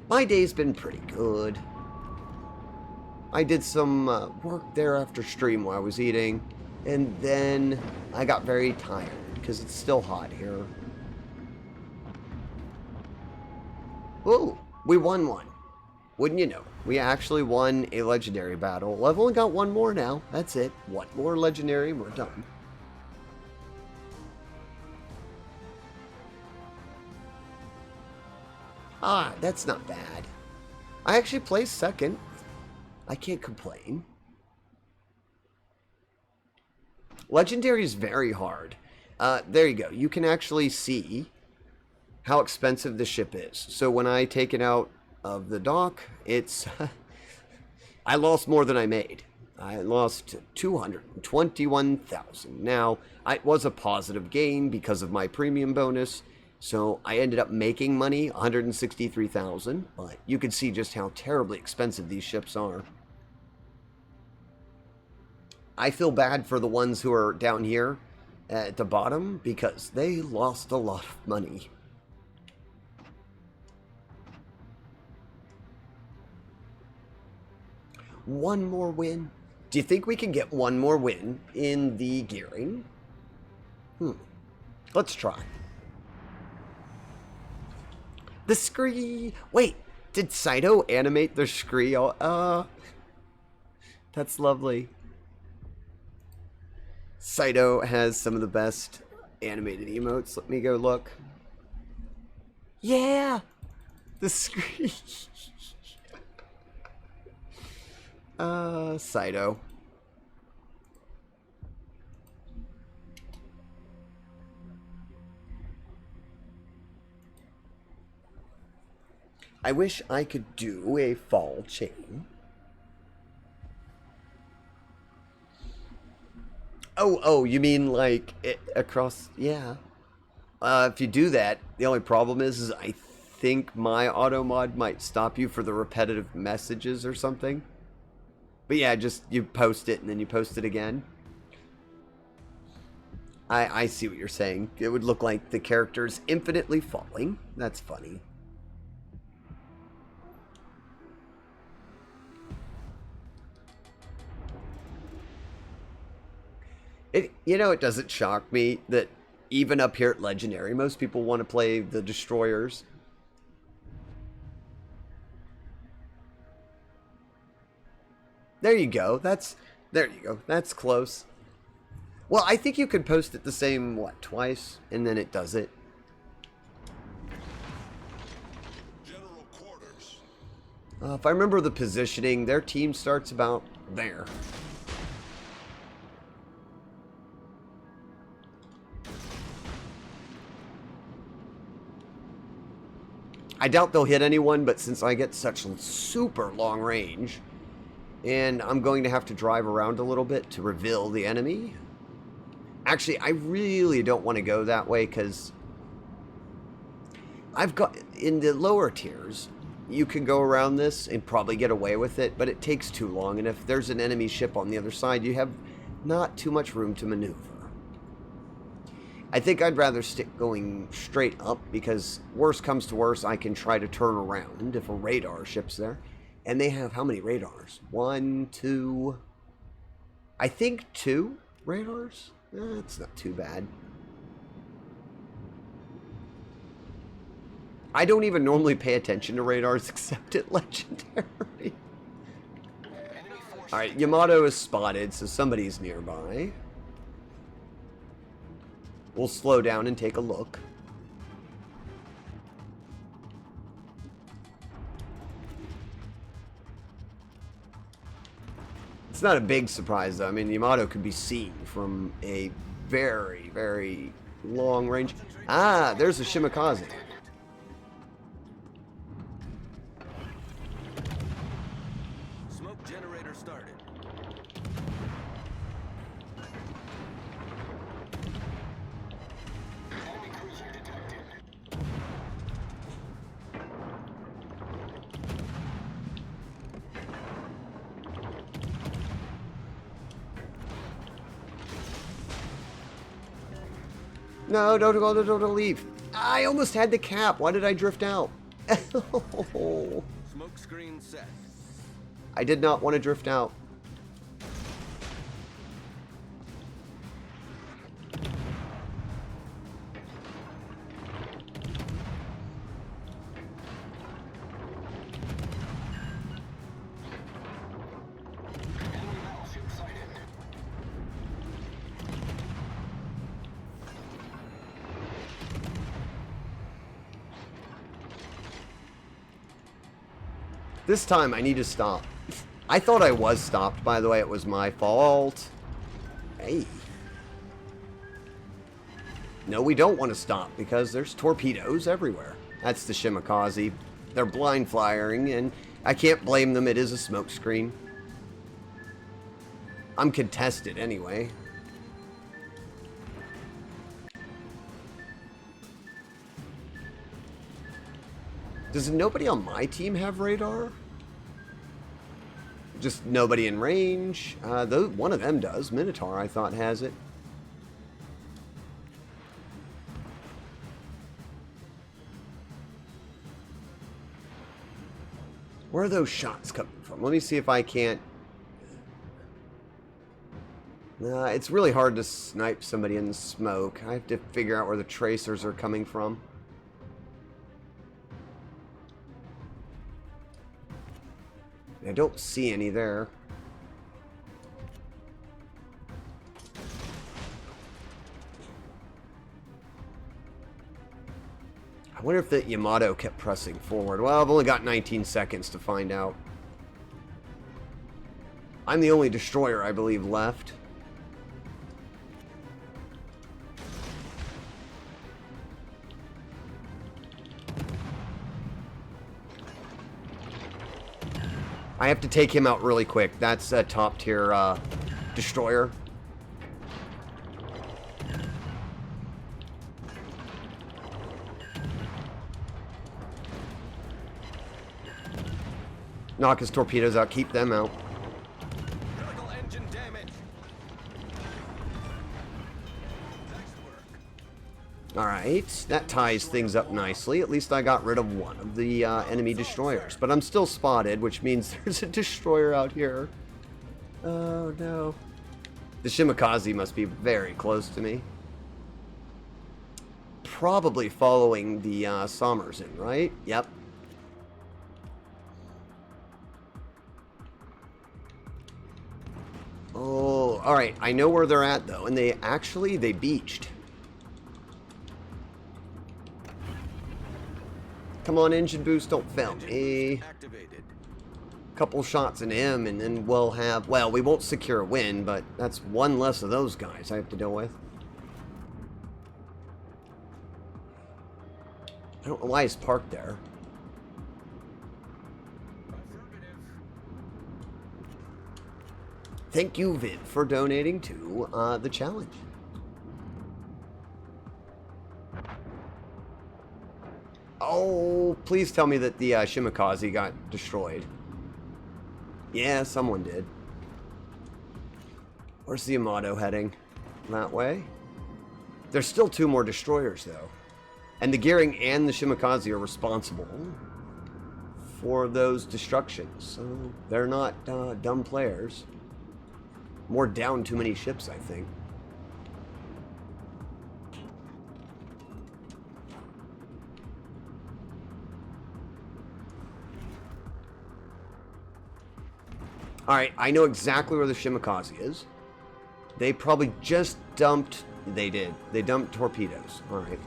My day's been pretty good. I did some work there after stream while I was eating, and then I got very tired because it's still hot here. Ooh, we won one. Wouldn't you know? We actually won a legendary battle. I've only got one more now. That's it. One more legendary and we're done. Ah, that's not bad. I actually placed second. I can't complain. Legendary is very hard. There you go. You can actually see how expensive the ship is. So when I take it out of the dock, it's I lost more than I made. I lost 221,000. Now, it was a positive gain because of my premium bonus, so I ended up making money, 163,000, but you can see just how terribly expensive these ships are. I feel bad for the ones who are down here at the bottom because they lost a lot of money. One more win. Do you think we can get one more win in the gearing? Let's try. The scree. Wait, did Saito animate the scree? That's lovely. Saito has some of the best animated emotes. Let me go look. Yeah, the scree. Saito. I wish I could do a fall chain. Oh, you mean like it across? Yeah. If you do that, the only problem is I think my auto mod might stop you for the repetitive messages or something. But yeah, just you post it and then you post it again. I see what you're saying. It would look like the character's infinitely falling. That's funny. It doesn't shock me that even up here at Legendary, most people want to play the Destroyers. There you go. There you go. That's close. Well, I think you could post it the same, twice, and then it does it. General quarters. If I remember the positioning, their team starts about there. I doubt they'll hit anyone, but since I get such super long range, and I'm going to have to drive around a little bit to reveal the enemy. Actually, I really don't want to go that way because I've got, in the lower tiers, you can go around this and probably get away with it, but it takes too long, and if there's an enemy ship on the other side, you have not too much room to maneuver. I think I'd rather stick going straight up because worst comes to worst, I can try to turn around if a radar ship's there. And they have how many radars? 1, 2... I think 2 radars? That's not too bad. I don't even normally pay attention to radars except at Legendary. Alright, Yamato is spotted, so somebody's nearby. We'll slow down and take a look. It's not a big surprise, though. I mean, Yamato could be seen from a very, very long range. Ah, there's a Shimakaze. Smoke generator started. Enemy cruiser detected. No, don't leave. I almost had the cap. Why did I drift out? Smoke screen set. I did not want to drift out. This time I need to stop. I thought I was stopped, by the way. It was my fault. Hey. No, we don't want to stop because there's torpedoes everywhere. That's the Shimakaze. They're blind firing, and I can't blame them. It is a smokescreen. I'm contested anyway. Does nobody on my team have radar? Just nobody in range? One of them does. Minotaur, I thought, has it. Where are those shots coming from? Let me see if I can't... it's really hard to snipe somebody in the smoke. I have to figure out where the tracers are coming from. I don't see any there. I wonder if the Yamato kept pressing forward. Well, I've only got 19 seconds to find out. I'm the only destroyer, I believe, left. I have to take him out really quick. That's a top tier destroyer. Knock his torpedoes out. Keep them out. Critical engine damage. Alright, that ties things up nicely. At least I got rid of one of the enemy destroyers. But I'm still spotted, which means there's a destroyer out here. Oh no. The Shimakaze must be very close to me. Probably following the Sommersen, right? Yep. Oh, alright. I know where they're at, though. And they beached. Come on, engine boost, don't fail me. Couple shots in him, and then we'll have... Well, we won't secure a win, but that's one less of those guys I have to deal with. I don't know why he's parked there. Thank you, Vid, for donating to the challenge. Oh, please tell me that the Shimakaze got destroyed. Yeah, someone did. Where's the Yamato heading? That way? There's still 2 more destroyers, though. And the Gearing and the Shimakaze are responsible for those destructions. So they're not dumb players. More down too many ships, I think. Alright, I know exactly where the Shimakaze is. They probably just dumped... They did. They dumped torpedoes. Alright.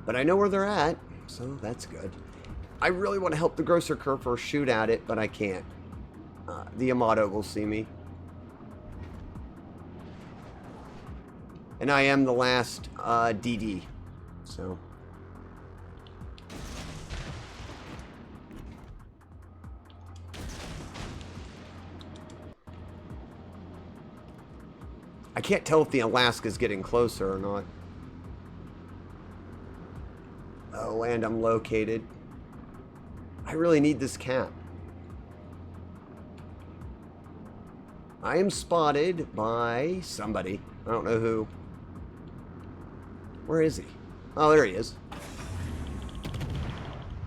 But I know where they're at, so that's good. I really want to help the Grosser Kurfer shoot at it, but I can't. The Yamato will see me. And I am the last DD, so... I can't tell if the Alaska's getting closer or not. Oh, and I'm located. I really need this cap. I am spotted by somebody. I don't know who. Where is he? Oh, there he is.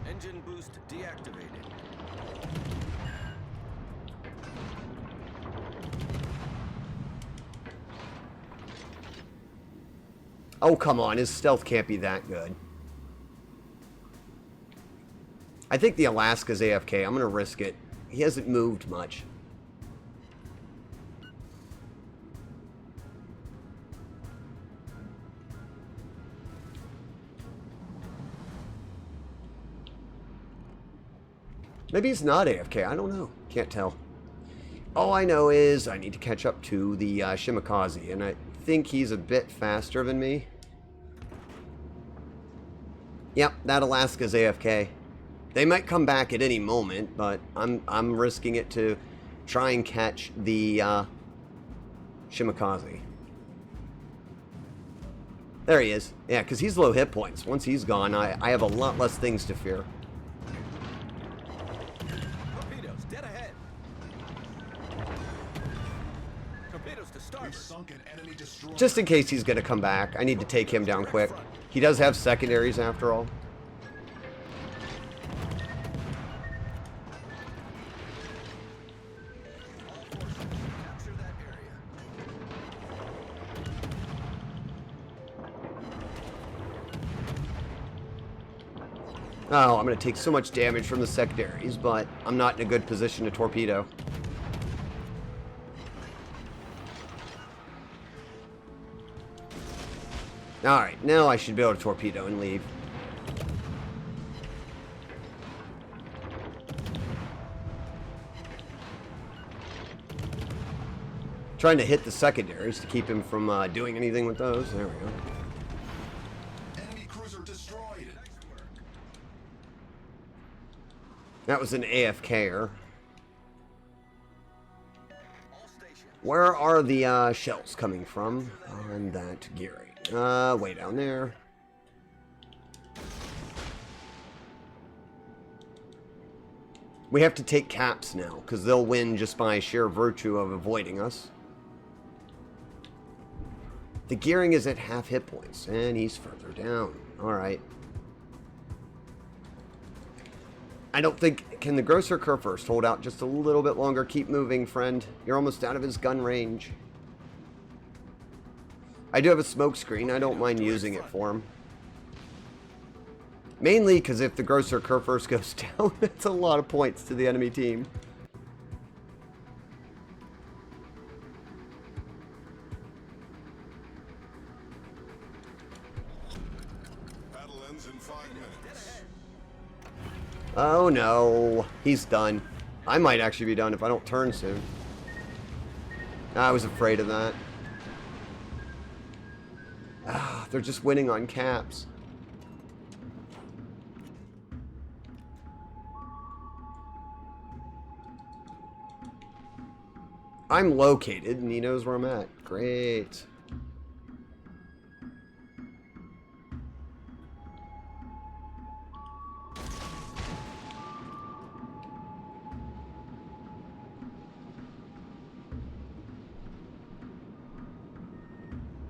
Engine boost deactivated. Oh, come on. His stealth can't be that good. I think the Alaska's AFK. I'm going to risk it. He hasn't moved much. Maybe he's not AFK. I don't know. Can't tell. All I know is I need to catch up to the Shimakaze, and I think he's a bit faster than me. Yep, that Alaska's AFK. They might come back at any moment, but I'm risking it to try and catch the Shimakaze. There he is. Yeah, because he's low hit points. Once he's gone, I have a lot less things to fear. Torpedoes, dead ahead. Torpedoes to starboard. Sunk an enemy destroyer. Just in case he's going to come back, I need to take him down quick. He does have secondaries after all. Capture that area. Oh, I'm going to take so much damage from the secondaries, but I'm not in a good position to torpedo. Alright, now I should be able to torpedo and leave. Trying to hit the secondaries to keep him from doing anything with those. There we go. Enemy cruiser destroyed. That was an AFKer. All stations. Where are the shells coming from on that gearing? Way down there. We have to take caps now, because they'll win just by sheer virtue of avoiding us. The gearing is at half hit points, and he's further down. Alright. I don't think... Can the Grosser Kurfürst hold out just a little bit longer? Keep moving, friend. You're almost out of his gun range. I do have a smoke screen. I don't mind using it for him. Mainly because if the Grosser Kurfürst goes down, that's a lot of points to the enemy team. Battle ends in 5 minutes. Oh no, he's done. I might actually be done if I don't turn soon. I was afraid of that. Ah, they're just winning on caps. I'm located and he knows where I'm at. Great.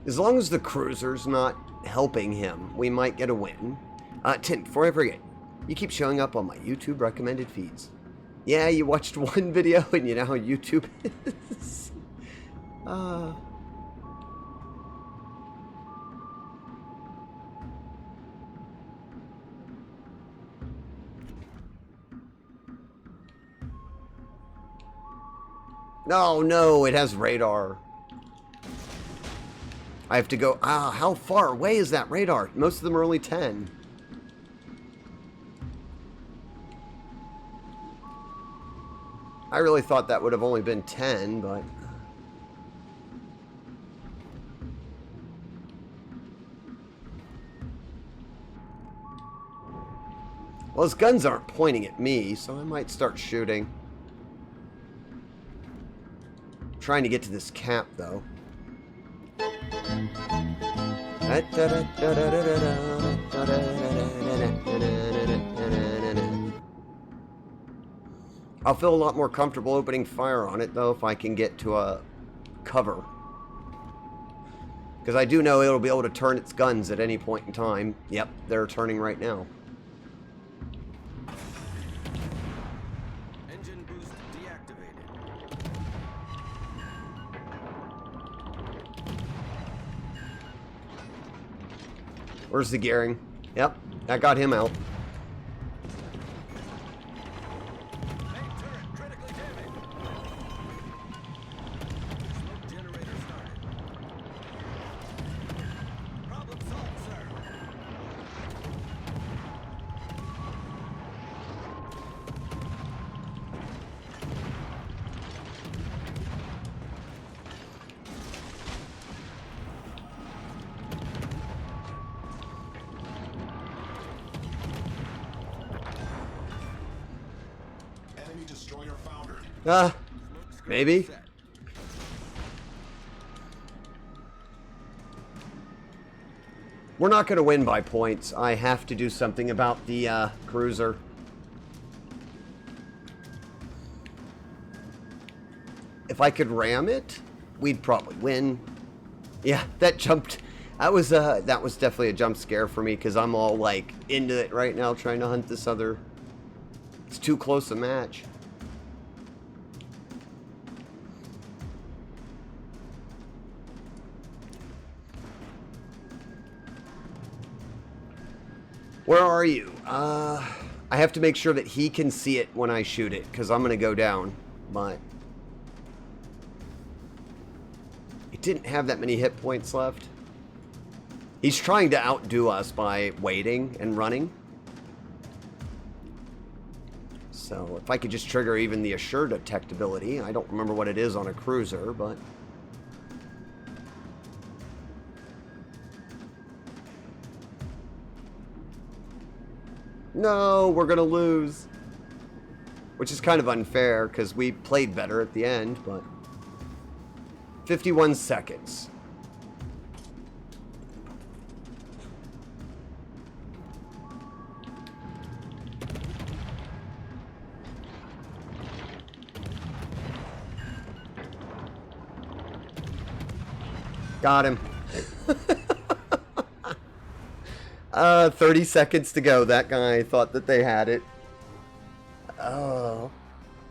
As long as the cruiser's not helping him, we might get a win. Tim, before I forget, you keep showing up on my YouTube recommended feeds. Yeah, you watched one video and you know how YouTube is. No, no, it has radar. I have to go... how far away is that radar? Most of them are only 10. I really thought that would have only been 10, but... Well, his guns aren't pointing at me, so I might start shooting. I'm trying to get to this cap, though. I'll feel a lot more comfortable opening fire on it, though, if I can get to a cover. Because I do know it'll be able to turn its guns at any point in time. Yep, they're turning right now. Engine boost deactivated. Where's the gearing? Yep, that got him out. Main turret critically damaged. Smoke generator started. Problem solved, sir. Enemy destroyer foundered. Ah, Smoke screen maybe. set. We're not going to win by points. I have to do something about the cruiser. If I could ram it, we'd probably win. Yeah, that jumped. That was definitely a jump scare for me because I'm all like into it right now, trying to hunt this other. It's too close a match. Where are you? I have to make sure that he can see it when I shoot it, because I'm going to go down. But it didn't have that many hit points left. He's trying to outdo us by waiting and running. So if I could just trigger even the assured detectability. I don't remember what it is on a cruiser, but... No, we're gonna lose. Which is kind of unfair, because we played better at the end, but... 51 seconds. Got him. 30 seconds to go. That guy thought that they had it. Oh.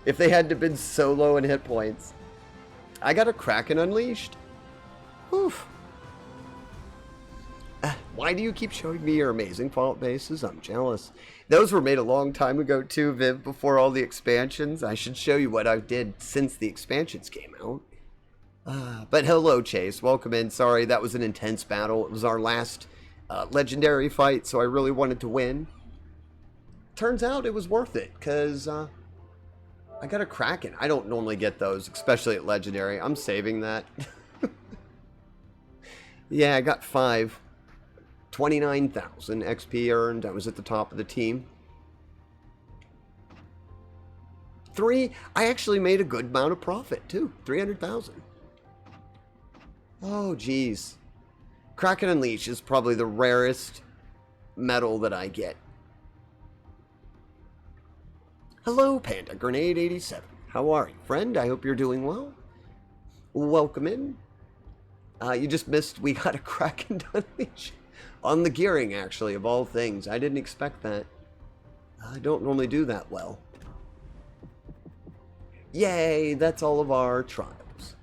If they hadn't have been so low in hit points. I got a Kraken unleashed. Oof. Why do you keep showing me your amazing Fallout bases? I'm jealous. Those were made a long time ago too, Viv, before all the expansions. I should show you what I did since the expansions came out. But hello, Chase. Welcome in. Sorry, that was an intense battle. It was our last legendary fight, so I really wanted to win. Turns out it was worth it, because I got a Kraken. I don't normally get those, especially at legendary. I'm saving that. Yeah, I got 5. 29,000 XP earned. I was at the top of the team. 3, I actually made a good amount of profit, too. 300,000. Oh, geez. Kraken Unleash is probably the rarest medal that I get. Hello, Panda Grenade 87. How are you, friend? I hope you're doing well. Welcome in. You just missed, we got a Kraken Unleash. On the gearing, actually, of all things. I didn't expect that. I don't normally do that well. Yay, that's all of our trials.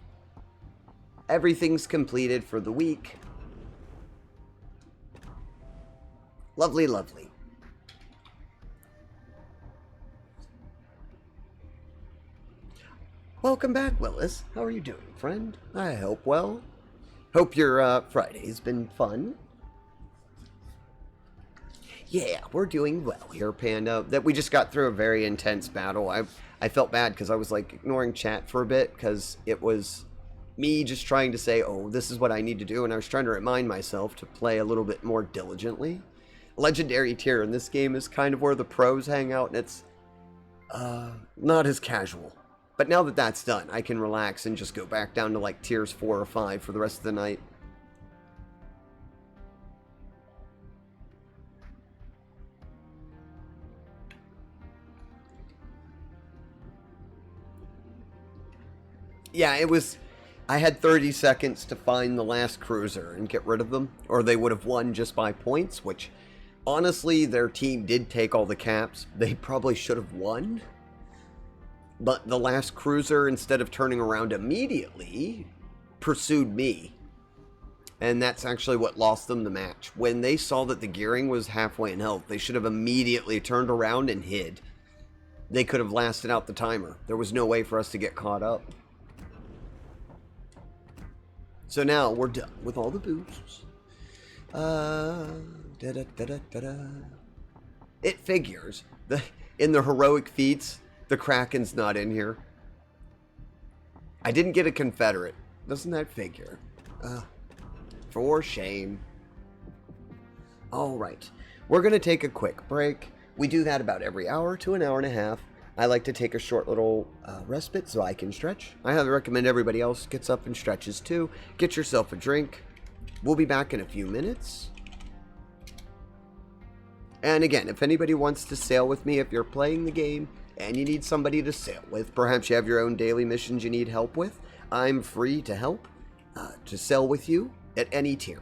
Everything's completed for the week. Lovely, lovely. Welcome back, Willis. How are you doing, friend? I hope well. Hope your Friday's been fun. Yeah, we're doing well here, Panda. That we just got through a very intense battle. I felt bad because I was like ignoring chat for a bit because it was me just trying to say, oh, this is what I need to do, and I was trying to remind myself to play a little bit more diligently. Legendary tier in this game is kind of where the pros hang out, and it's not as casual. But now that that's done, I can relax and just go back down to like tiers 4 or 5 for the rest of the night. Yeah, it was... I had 30 seconds to find the last cruiser and get rid of them, or they would have won just by points, which, honestly, their team did take all the caps. They probably should have won. But the last cruiser, instead of turning around immediately, pursued me. And that's actually what lost them the match. When they saw that the gearing was halfway in health, they should have immediately turned around and hid. They could have lasted out the timer. There was no way for us to get caught up. So now we're done with all the boosts. It figures. In the heroic feats, the Kraken's not in here. I didn't get a Confederate. Doesn't that figure? For shame. Alright. We're going to take a quick break. We do that about every hour to an hour and a half. I like to take a short little respite so I can stretch. I highly recommend everybody else gets up and stretches too. Get yourself a drink. We'll be back in a few minutes. And again, if anybody wants to sail with me, if you're playing the game and you need somebody to sail with, perhaps you have your own daily missions you need help with, I'm free to help, to sail with you at any tier.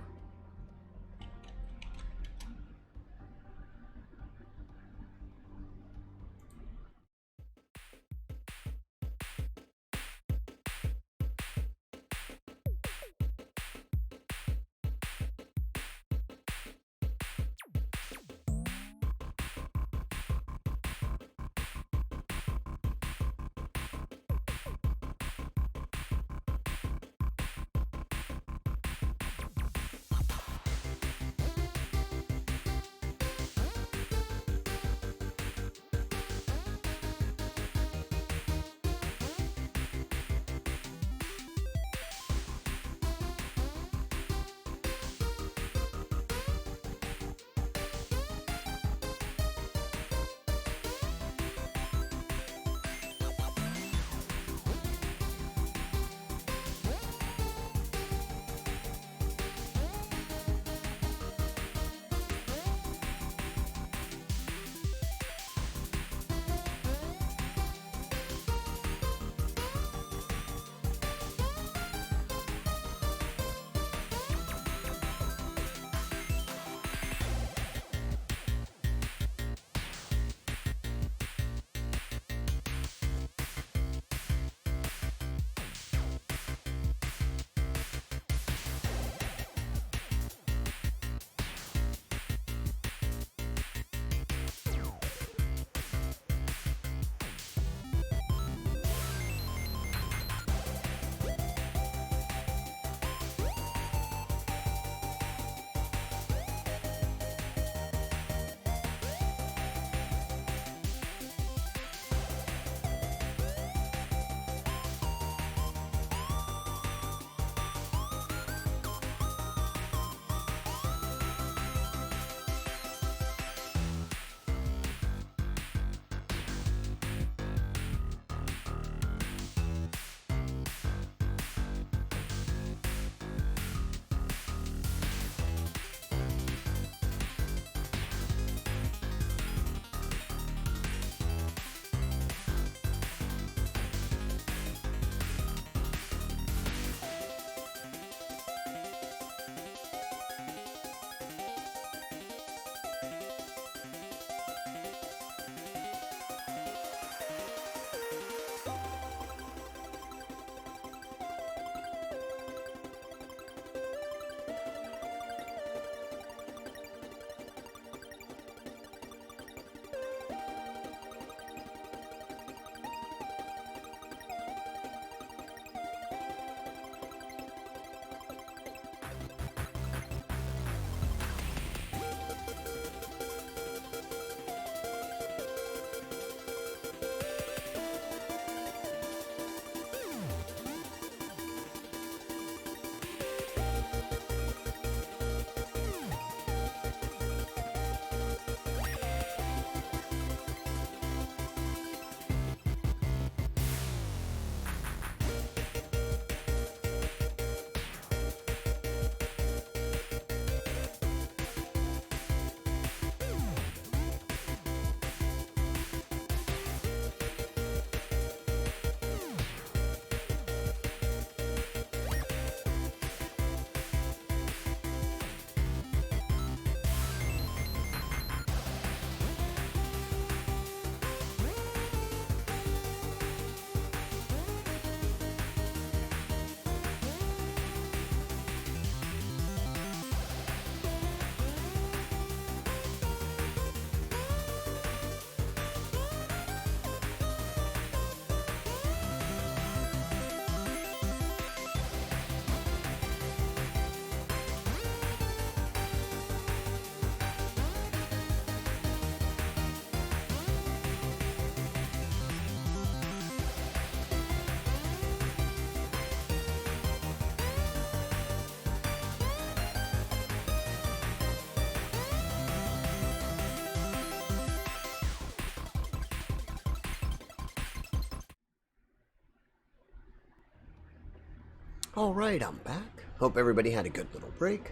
Alright, I'm back. Hope everybody had a good little break.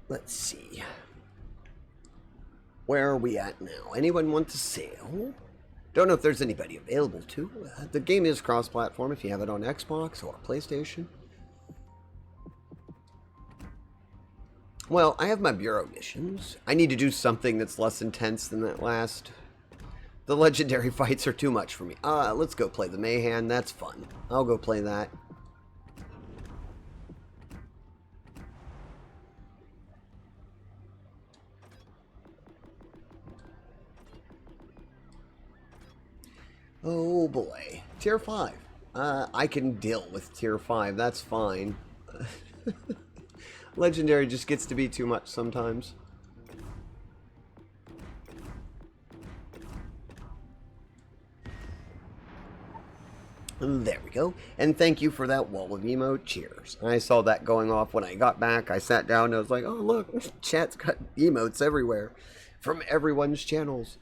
Let's see. Where are we at now? Anyone want to sail? Don't know if there's anybody available to. The game is cross-platform if you have it on Xbox or PlayStation. Well, I have my bureau missions. I need to do something that's less intense than that last. The legendary fights are too much for me. Let's go play the Mayhem. That's fun. I'll go play that. Oh boy. Tier 5. I can deal with Tier 5. That's fine. Legendary just gets to be too much sometimes. There we go. And thank you for that wall of emote. Cheers. I saw that going off when I got back. I sat down and I was like, oh look, chat's got emotes everywhere from everyone's channels.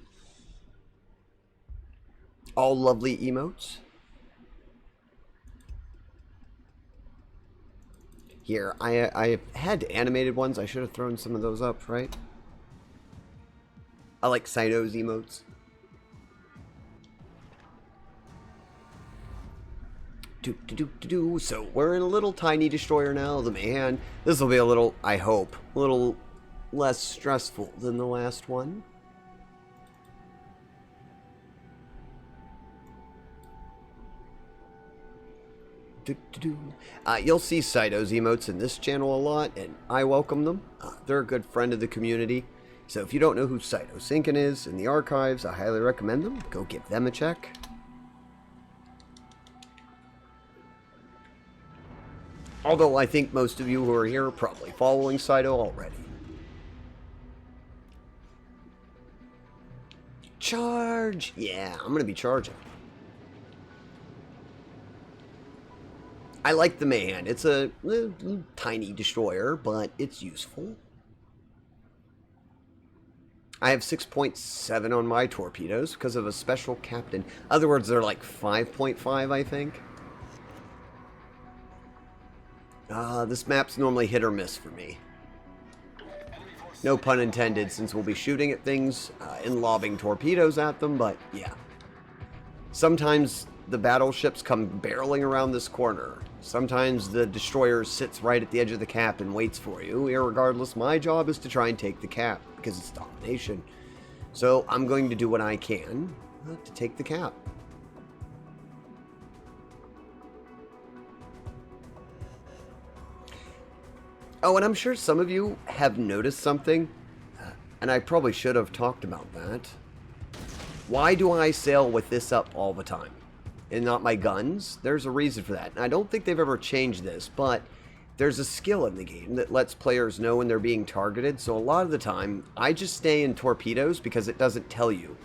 All lovely emotes. Here, I had animated ones. I should have thrown some of those up, right? I like Saito's emotes. So we're in a little tiny destroyer now, the Mayhem. This will be a little, I hope, a little less stressful than the last one. You'll see Saito's emotes in this channel a lot, and I welcome them. They're a good friend of the community. So if you don't know who Saito Sinkin is in the archives, I highly recommend them. Go give them a check. Although I think most of you who are here are probably following Saito already. Charge! Yeah, I'm going to be charging. I like the Mayhem. It's a tiny destroyer, but it's useful. I have 6.7 on my torpedoes because of a special captain. In other words, they're like 5.5, I think. This map's normally hit or miss for me. No pun intended, since we'll be shooting at things and lobbing torpedoes at them, but yeah. Sometimes the battleships come barreling around this corner. Sometimes the destroyer sits right at the edge of the cap and waits for you. Irregardless, my job is to try and take the cap, because it's domination. So I'm going to do what I can to take the cap. Oh, and I'm sure some of you have noticed something, and I probably should have talked about that. Why do I sail with this up all the time and not my guns? There's a reason for that. And I don't think they've ever changed this, but there's a skill in the game that lets players know when they're being targeted. So a lot of the time, I just stay in torpedoes because it doesn't tell you.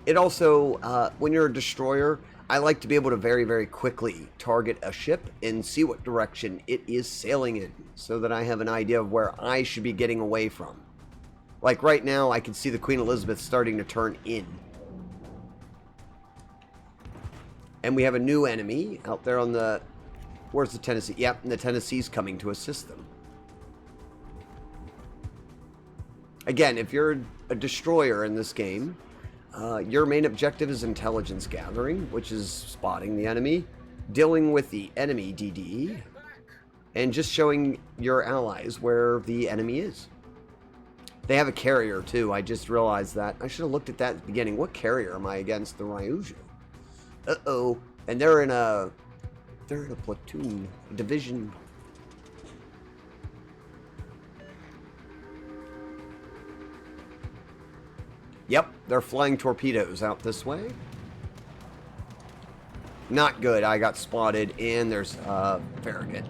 It also, when you're a destroyer, I like to be able to very, very quickly target a ship and see what direction it is sailing in, so that I have an idea of where I should be getting away from. Like right now, I can see the Queen Elizabeth starting to turn in. And we have a new enemy out there on the... Where's the Tennessee? Yep, and the Tennessee's coming to assist them. Again, if you're a destroyer in this game... your main objective is intelligence gathering, which is spotting the enemy, dealing with the enemy DD, and just showing your allies where the enemy is. They have a carrier too, I just realized that. I should have looked at that at the beginning. What carrier am I against? The Ryuju. Uh-oh. And they're in a platoon, a division. Yep, they're flying torpedoes out this way. Not good. I got spotted, and there's Farragut.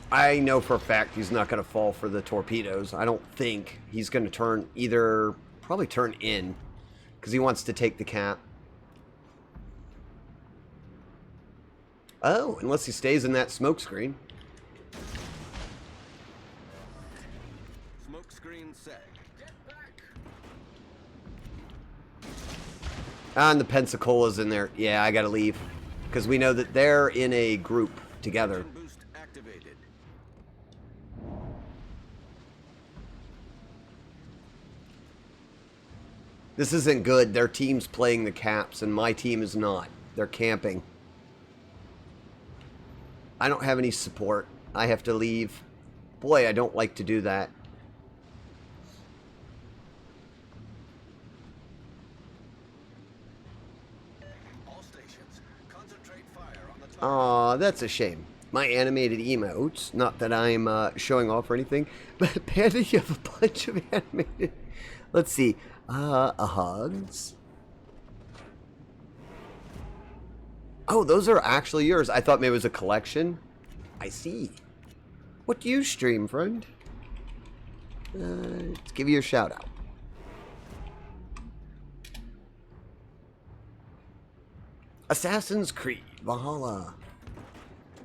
I know for a fact he's not going to fall for the torpedoes. I don't think he's going to turn either, probably turn in. because he wants to take the cap. Oh, unless he stays in that smoke screen. Smoke screen set. Ah, and the Pensacola's in there. Yeah, I gotta leave. Because we know that they're in a group together. Engine boost activated. This isn't good. Their team's playing the caps, and my team is not. They're camping. I don't have any support. I have to leave. Boy, I don't like to do that. All stations, concentrate fire on the target. Aw, that's a shame. My animated emotes, not that I'm showing off or anything, but Panda, you have a bunch of animated. Let's see. Hugs. Oh, those are actually yours. I thought maybe it was a collection. I see. What do you stream, friend? Let's give you a shout out. Assassin's Creed Valhalla.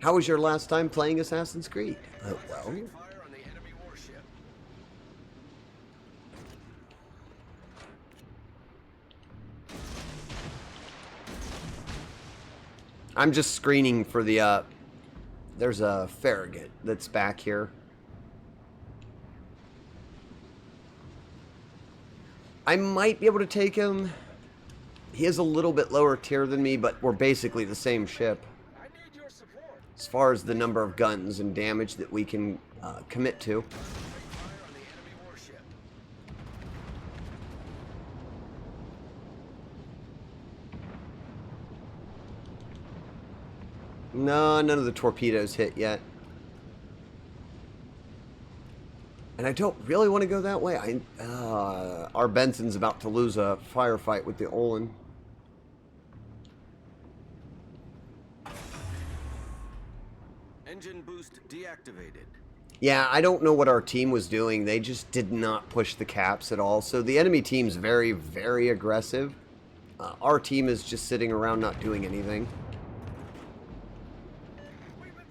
How was your last time playing Assassin's Creed? Well, Fire on the enemy warship. I'm just screening for the, there's a Farragut that's back here. I might be able to take him. He is a little bit lower tier than me, but we're basically the same ship. I need your support. As far as the number of guns and damage that we can commit to. Fire on the enemy warship. No, none of the torpedoes hit yet. And I don't really want to go that way. Our Benson's about to lose a firefight with the Olin. Engine boost deactivated. Yeah, I don't know what our team was doing. They just did not push the caps at all. So the enemy team's very, very aggressive. Our team is just sitting around not doing anything.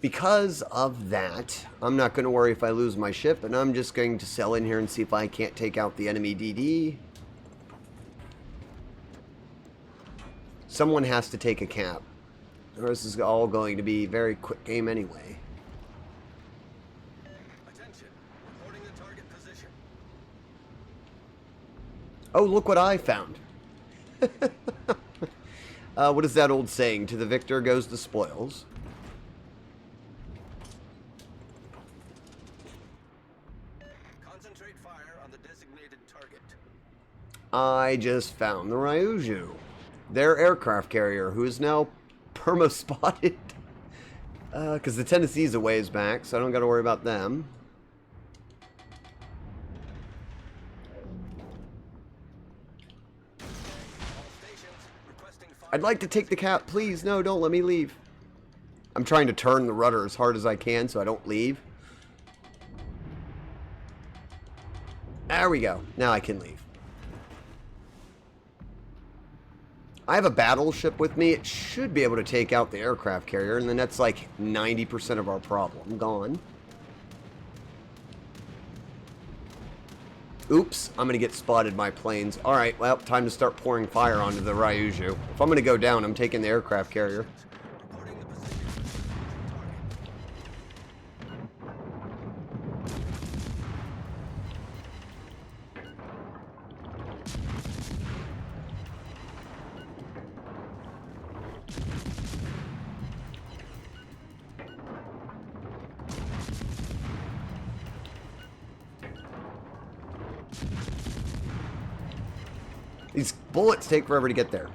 Because of that, I'm not going to worry if I lose my ship, and I'm just going to sell in here and see if I can't take out the enemy DD. Someone has to take a cap, or this is all going to be a very quick game anyway. Attention. Reporting the target position. Oh, look what I found. What is that old saying? To the victor goes the spoils. Concentrate fire on the designated target. I just found the Ryuju, their aircraft carrier, who is now perma-spotted. Because the Tennessee's a ways back, so I don't got to worry about them. All stations, requesting fire. I'd like to take the cap, please. No, don't let me leave. I'm trying to turn the rudder as hard as I can so I don't leave. There we go. Now I can leave. I have a battleship with me. It should be able to take out the aircraft carrier, and then that's like 90% of our problem gone. Oops, I'm going to get spotted by planes. Alright, well, time to start pouring fire onto the Ryuju. If I'm going to go down, I'm taking the aircraft carrier. Reporting the position of the strategic target. These bullets take forever to get there.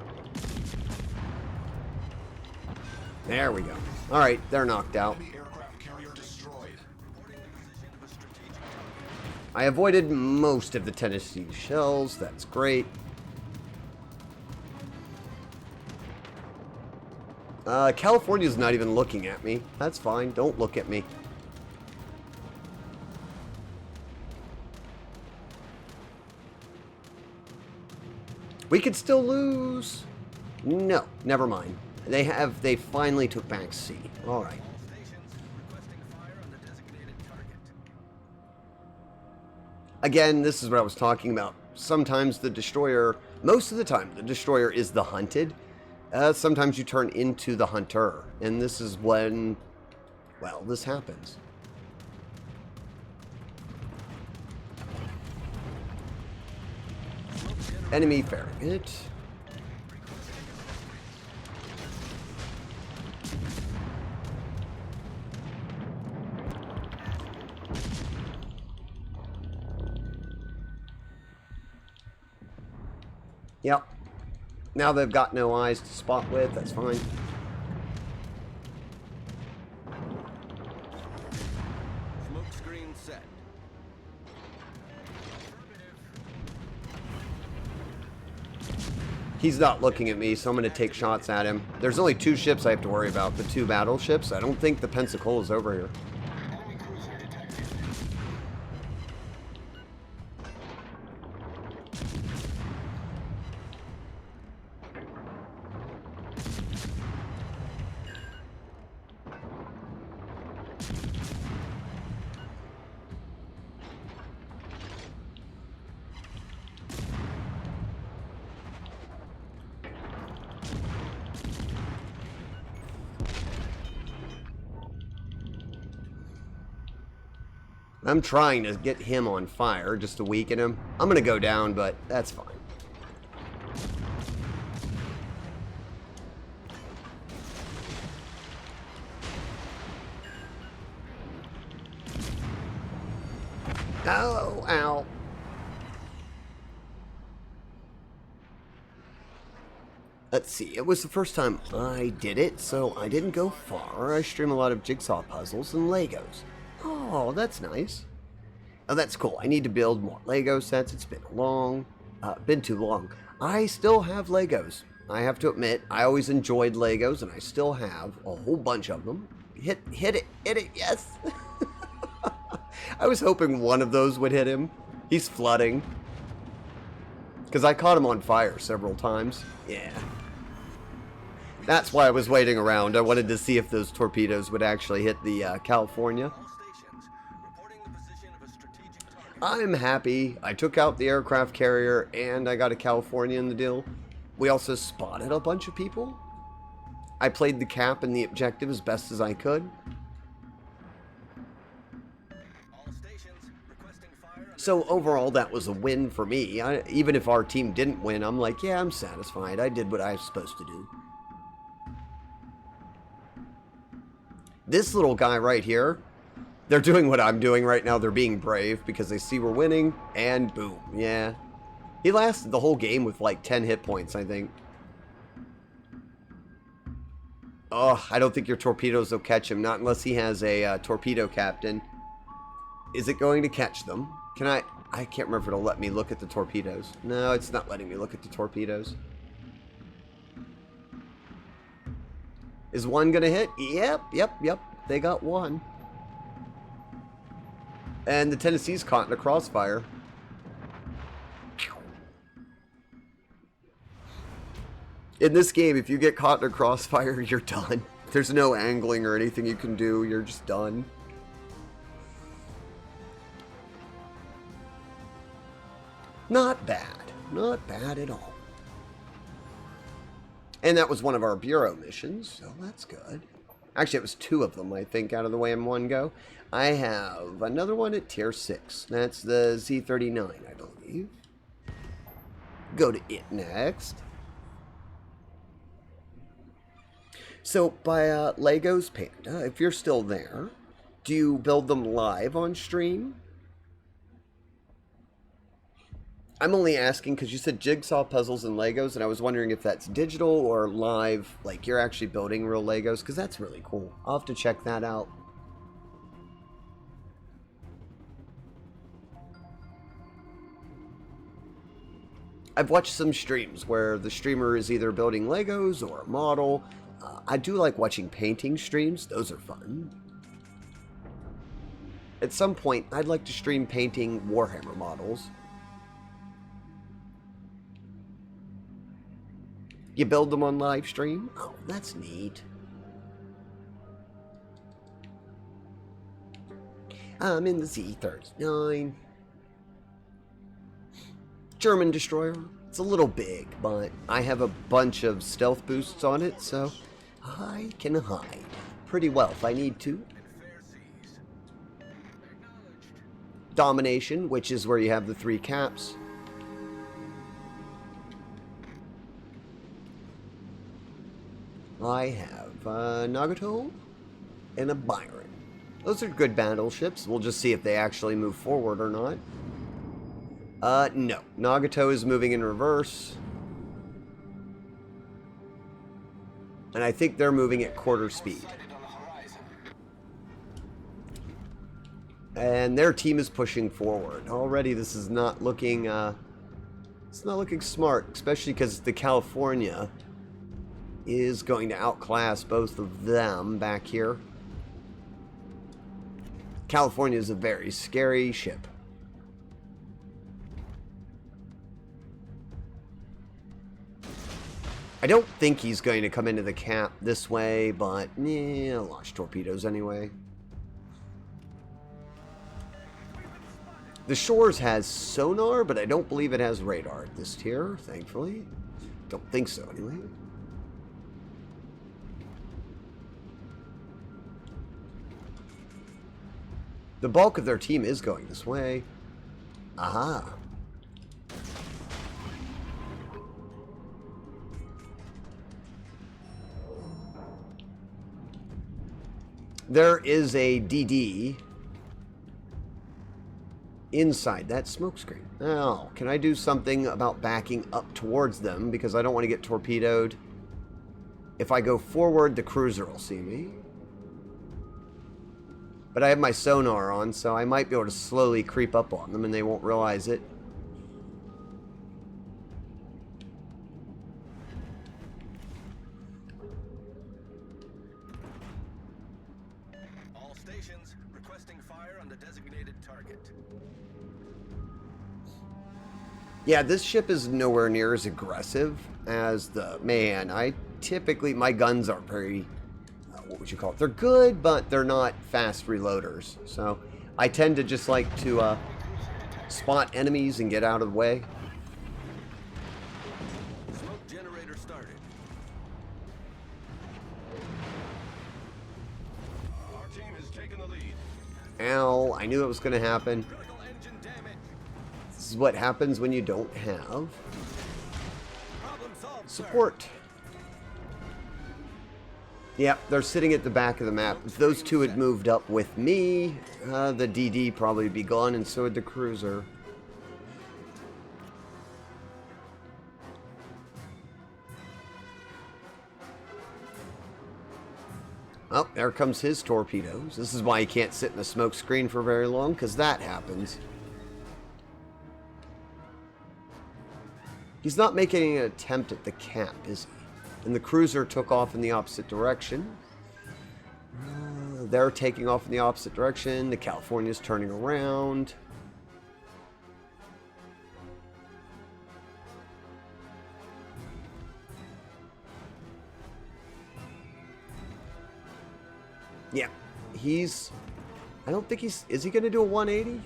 There we go. Alright, they're knocked out. Enemy aircraft carrier destroyed. Reporting the position of a strategic target. I avoided most of the Tennessee shells. That's great. California's not even looking at me. That's fine. Don't look at me. We could still lose. No, never mind. They finally took back C. All right. All stations requesting fire on the designated target. Again, this is what I was talking about. Sometimes the destroyer, most of the time, the destroyer is the hunted. Sometimes you turn into the hunter, and this is when, well, this happens. Enemy Farragut. Yep. Now they've got no eyes to spot with, that's fine. Smoke screen set. He's not looking at me, so I'm going to take shots at him. There's only 2 ships I have to worry about, the 2 battleships. I don't think the Pensacola's over here. Enemy cruiser detected. I'm trying to get him on fire just to weaken him. I'm going to go down, but that's fine. Oh, ow. Let's see, it was the first time I did it, so I didn't go far. I stream a lot of jigsaw puzzles and Legos. Oh, that's nice. Oh, that's cool. I need to build more Lego sets. It's been too long. I still have Legos. I have to admit, I always enjoyed Legos, and I still have a whole bunch of them. Hit it, yes. I was hoping one of those would hit him. He's flooding. Because I caught him on fire several times. Yeah. That's why I was waiting around. I wanted to see if those torpedoes would actually hit the California. All stations reporting the position of a strategic target. I'm happy. I took out the aircraft carrier and I got a California in the deal. We also spotted a bunch of people. I played the cap and the objective as best as I could. All stations requesting fire on So overall, that was a win for me. Even if our team didn't win, I'm like, yeah, I'm satisfied. I did what I was supposed to do. This little guy right here, they're doing what I'm doing right now. They're being brave because they see we're winning, and boom, yeah. He lasted the whole game with like 10 hit points, I think. Oh, I don't think your torpedoes will catch him, not unless he has a torpedo captain. Is it going to catch them? Can I can't remember if it'll let me look at the torpedoes. No, it's not letting me look at the torpedoes. Is one gonna hit? Yep. They got one. And the Tennessee's caught in a crossfire. In this game, if you get caught in a crossfire, you're done. There's no angling or anything you can do. You're just done. Not bad. Not bad at all. And that was one of our Bureau missions, so that's good. Actually, it was 2 of them, I think, out of the way in one go. I have another one at Tier 6. That's the Z39, I believe. Go to it next. So, by Legos Panda, if you're still there, do you build them live on stream? I'm only asking because you said jigsaw puzzles and Legos, and I was wondering if that's digital or live, like you're actually building real Legos, because that's really cool. I'll have to check that out. I've watched some streams where the streamer is either building Legos or a model. I do like watching painting streams. Those are fun. At some point, I'd like to stream painting Warhammer models. You build them on live stream? Oh, that's neat. I'm in the Z-39. German destroyer. It's a little big, but I have a bunch of stealth boosts on it, so I can hide pretty well if I need to. Domination, which is where you have the 3 caps. I have a Nagato and a Byron. Those are good battleships. We'll just see if they actually move forward or not. No. Nagato is moving in reverse. And I think they're moving at quarter speed. And their team is pushing forward. Already this is not looking, it's not looking smart, especially because the California is going to outclass both of them back here. California is a very scary ship. I don't think he's going to come into the cap this way, but yeah, launch torpedoes anyway. The Shores has sonar, but I don't believe it has radar at this tier, thankfully. Don't think so, anyway. The bulk of their team is going this way. Aha. There is a DD inside that smokescreen. Now, can I do something about backing up towards them? Because I don't want to get torpedoed. If I go forward, the cruiser will see me. But I have my sonar on, so I might be able to slowly creep up on them and they won't realize it. All stations requesting fire on the designated target. Yeah, this ship is nowhere near as aggressive as the... Man, my guns aren't very... what would you call it? They're good, but they're not fast reloaders. So I tend to just like to spot enemies and get out of the way. Smoke generator started. Our team has taken the lead. Ow, I knew it was going to happen. Critical engine damage. This is what happens when you don't have Problem solved, sir. support. Yep, they're sitting at the back of the map. If those two had moved up with me, the DD probably would be gone, and so would the cruiser. Oh, there comes his torpedoes. This is why he can't sit in the smoke screen for very long, because that happens. He's not making an attempt at the cap, is he? And the cruiser took off in the opposite direction. They're taking off in the opposite direction. The California's turning around. Yeah, I don't think is he going to do a 180?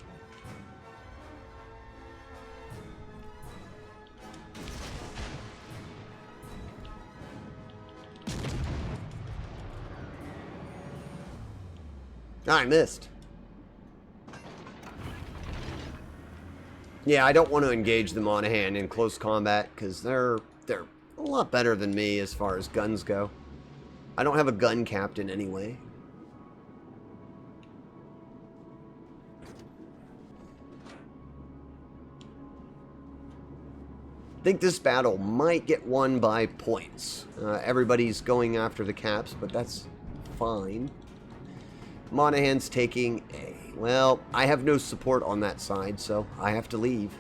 I missed. Yeah, I don't want to engage them on hand in close combat because they're a lot better than me as far as guns go. I don't have a gun captain anyway. I think this battle might get won by points. Everybody's going after the caps, but that's fine. Monahan's taking A. Well, I have no support on that side, so I have to leave.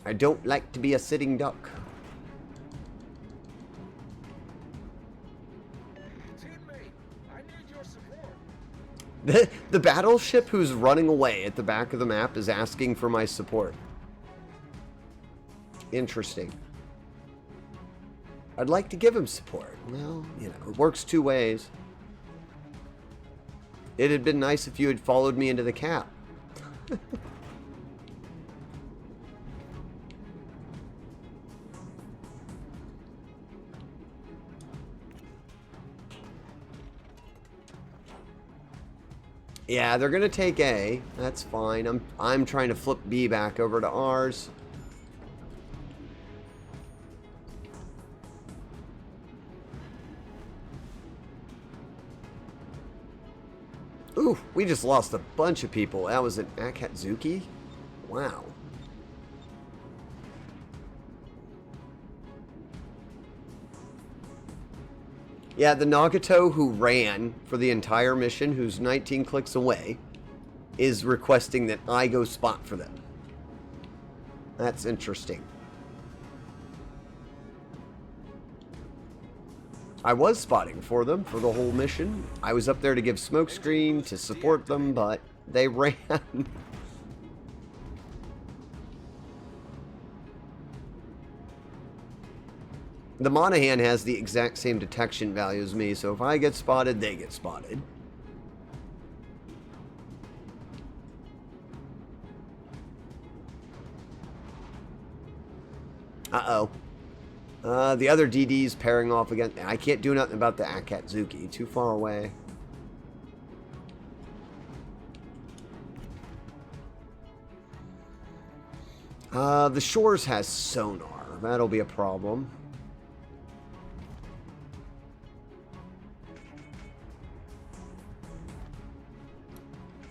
I don't like to be a sitting duck. Teammate, I need your support. The battleship who's running away at the back of the map is asking for my support. Interesting. I'd like to give him support. Well, you know, it works two ways. It had been nice if you had followed me into the cap. Yeah, they're gonna take A. That's fine. I'm trying to flip B back over to ours. Ooh, we just lost a bunch of people. That was an Akatsuki? Wow. Yeah, the Nagato who ran for the entire mission, who's 19 clicks away, is requesting that I go spot for them. That's interesting. I was spotting for them for the whole mission. I was up there to give smokescreen, to support them, but they ran. The Monahan has the exact same detection value as me, so if I get spotted, they get spotted. Uh-oh. The other DD's pairing off again. I can't do nothing about the Akatsuki. Too far away. The Shores has sonar. That'll be a problem.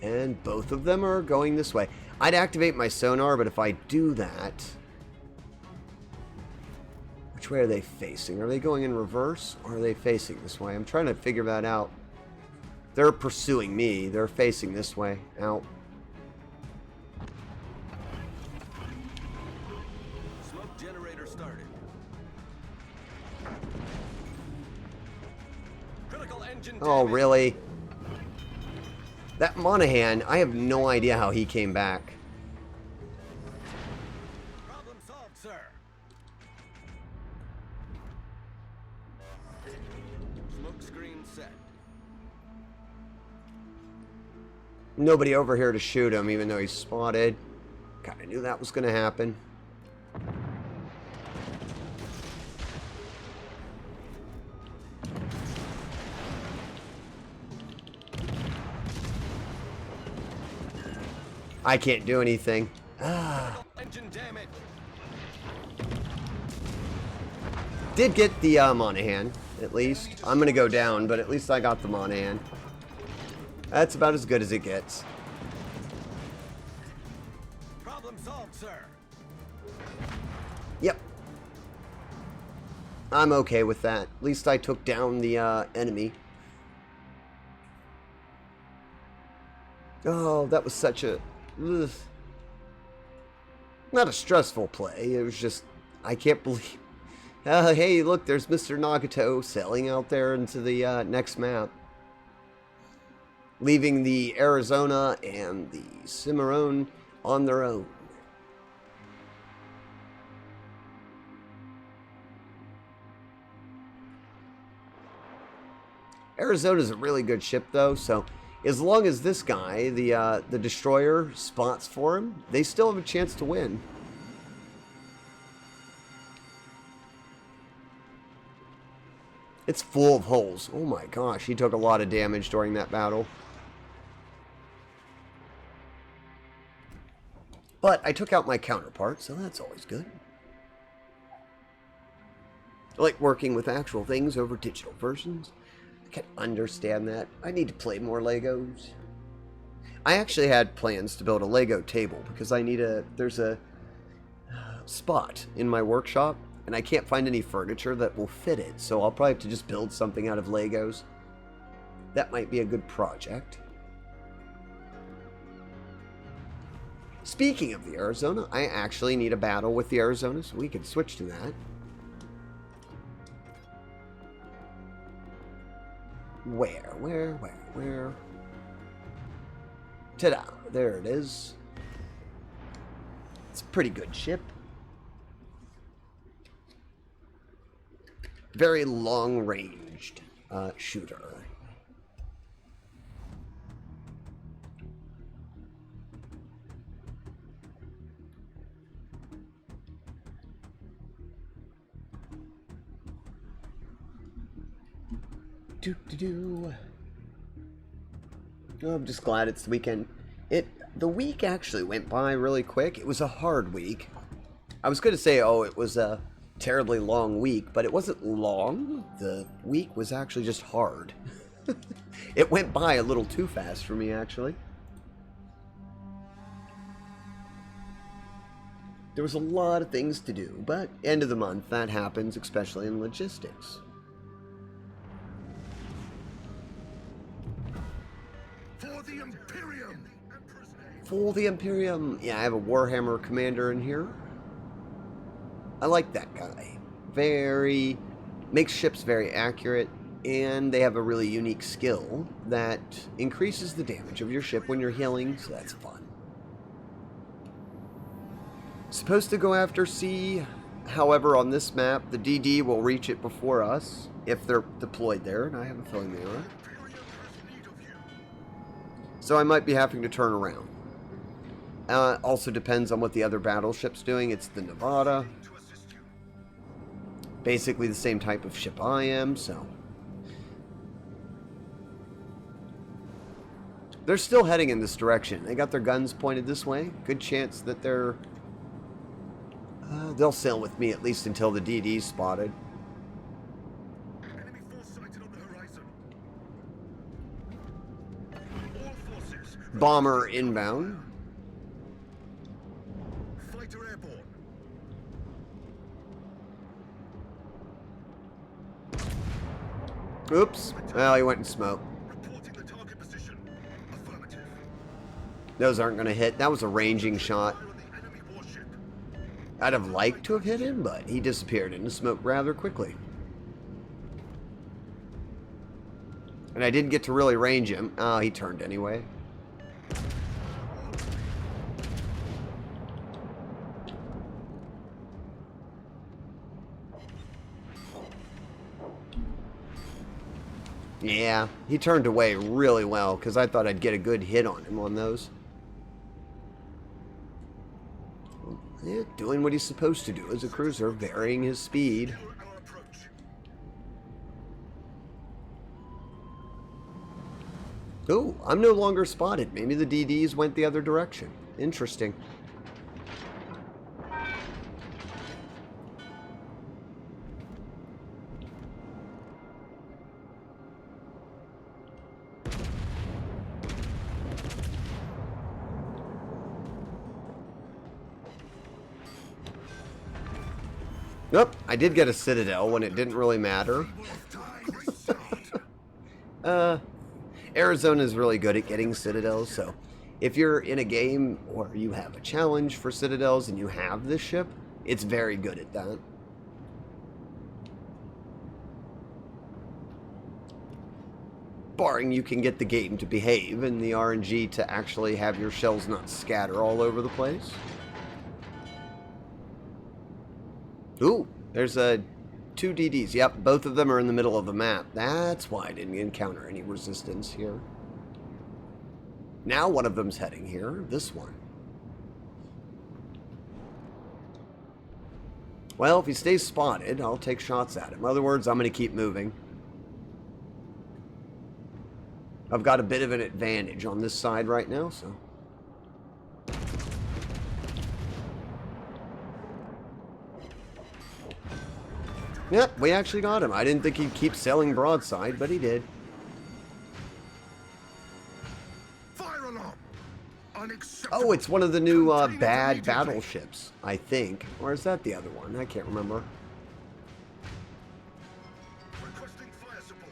And both of them are going this way. I'd activate my sonar, but if I do that... Which way are they facing? Are they going in reverse, or are they facing this way? I'm trying to figure that out. They're pursuing me. They're facing this way. Out. Smoke generator started. Critical engine damage. Oh, really? That Monahan, I have no idea how he came back. Problem solved, sir. Smoke screen set. Nobody over here to shoot him, even though he's spotted. Kinda knew that was gonna happen. I can't do anything. Engine damage. Did get the Monahan, at least. I'm gonna go down, but at least I got the Monahan. That's about as good as it gets. Problem solved, sir. Yep. I'm okay with that. At least I took down the enemy. Oh, that was such a... Ugh. Not a stressful play. It was just... I can't believe... hey, look, there's Mr. Nagato sailing out there into the next map. Leaving the Arizona and the Cimarron on their own. Arizona's a really good ship, though, so as long as this guy, the destroyer, spots for him, they still have a chance to win. It's full of holes. Oh my gosh, he took a lot of damage during that battle. But I took out my counterpart, so that's always good. I like working with actual things over digital versions. I can understand that. I need to play more Legos. I actually had plans to build a Lego table because I need there's a spot in my workshop and I can't find any furniture that will fit it, so I'll probably have to just build something out of Legos. That might be a good project. Speaking of the Arizona, I actually need a battle with the Arizona, so we can switch to that. Where? Ta-da! There it is. It's a pretty good ship. Very long-ranged shooter. Do. Oh, I'm just glad it's the weekend. The week actually went by really quick. It was a hard week. I was going to say, oh, it was a terribly long week, but it wasn't long. The week was actually just hard. It went by a little too fast for me, actually. There was a lot of things to do, but end of the month, that happens, especially in logistics. For the Imperium! For the Imperium. Yeah, I have a Warhammer commander in here. I like that guy. Makes ships very accurate, and they have a really unique skill that increases the damage of your ship when you're healing, so that's fun. Supposed to go after C, however, on this map, the DD will reach it before us, if they're deployed there, and I have a feeling they are. So I might be having to turn around. Also depends on what the other battleship's doing. It's the Nevada. Basically the same type of ship I am, so. They're still heading in this direction. They got their guns pointed this way. Good chance that they'll sail with me at least until the DD's spotted. Enemy force sighted on the horizon. All forces. Bomber inbound. Fighter airborne. Oops. Well, he went in smoke. Reporting the target position. Affirmative. Those aren't going to hit. That was a ranging shot. Fire on the enemy warship. I'd have liked to have hit him, but he disappeared into smoke rather quickly. And I didn't get to really range him. Oh, he turned anyway. Yeah, he turned away really well because I thought I'd get a good hit on him on those. Yeah, doing what he's supposed to do as a cruiser, varying his speed. Our approach. Oh, I'm no longer spotted. Maybe the DDs went the other direction. Interesting. Nope, I did get a Citadel when it didn't really matter. Arizona's really good at getting Citadels, so if you're in a game or you have a challenge for Citadels and you have this ship, it's very good at that. Barring you can get the game to behave and the RNG to actually have your shells not scatter all over the place. Ooh, there's two DDs. Yep, both of them are in the middle of the map. That's why I didn't encounter any resistance here. Now one of them's heading here. This one. Well, if he stays spotted, I'll take shots at him. In other words, I'm going to keep moving. I've got a bit of an advantage on this side right now, so... Yep, we actually got him. I didn't think he'd keep selling broadside, but he did. Fire alarm. Unacceptable. Oh, it's one of the new bad battleships, I think. Or is that the other one? I can't remember. Requesting fire support.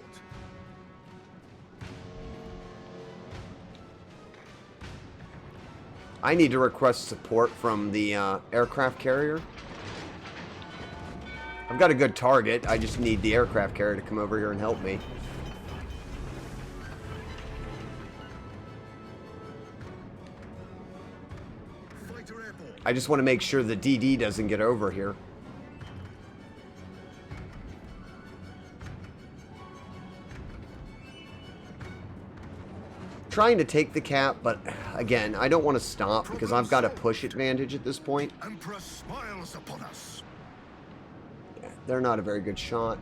I need to request support from the aircraft carrier. I've got a good target. I just need the aircraft carrier to come over here and help me. I just want to make sure the DD doesn't get over here. Trying to take the cap, but again, I don't want to stop because I've got a push advantage at this point. Emperor smiles upon us. Yeah, they're not a very good shot.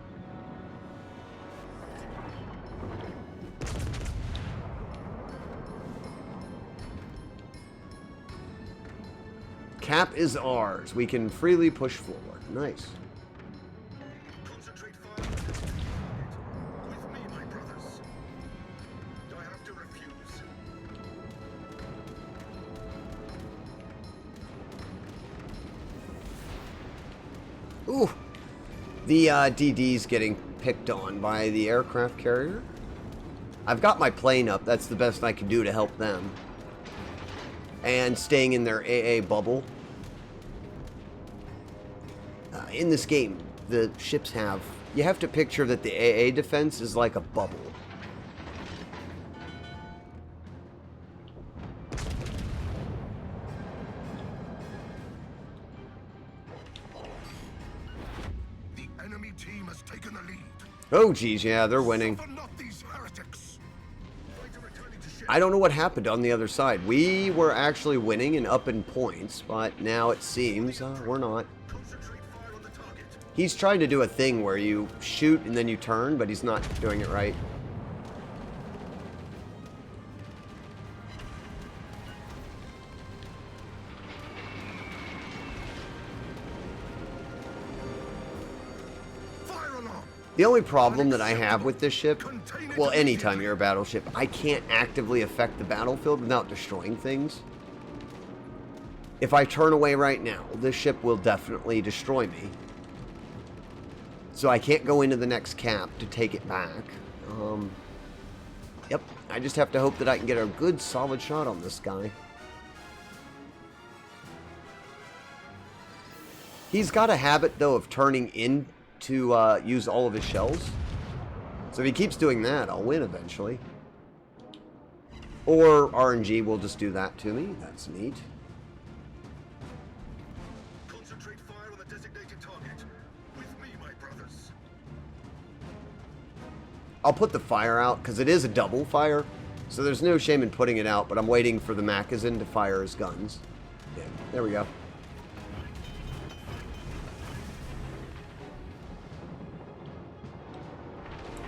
Cap is ours. We can freely push forward. Nice. Concentrate fire with me, my brothers. Do I have to refuse? Ooh. The DD's getting picked on by the aircraft carrier. I've got my plane up. That's the best I can do to help them. And staying in their AA bubble. In this game, the ships have... You have to picture that the AA defense is like a bubble. The enemy team has taken the lead. Oh, geez, yeah, they're winning. Suffer not these heretics. Fighter returning to ship. I don't know what happened on the other side. We were actually winning and up in points, but now it seems we're not. Concentrate fire on the target. He's trying to do a thing where you shoot and then you turn, but he's not doing it right. Fire alarm. The only problem that I have with this ship, well, anytime you're a battleship, I can't actively affect the battlefield without destroying things. If I turn away right now, this ship will definitely destroy me. So I can't go into the next cap to take it back. Yep, I just have to hope that I can get a good solid shot on this guy. He's got a habit, though, of turning in to use all of his shells. So if he keeps doing that, I'll win eventually. Or RNG will just do that to me. That's neat. Concentrate fire on the designated target. With me, my brothers. I'll put the fire out because it is a double fire. So there's no shame in putting it out, but I'm waiting for the Macazin to fire his guns. Yeah, there we go.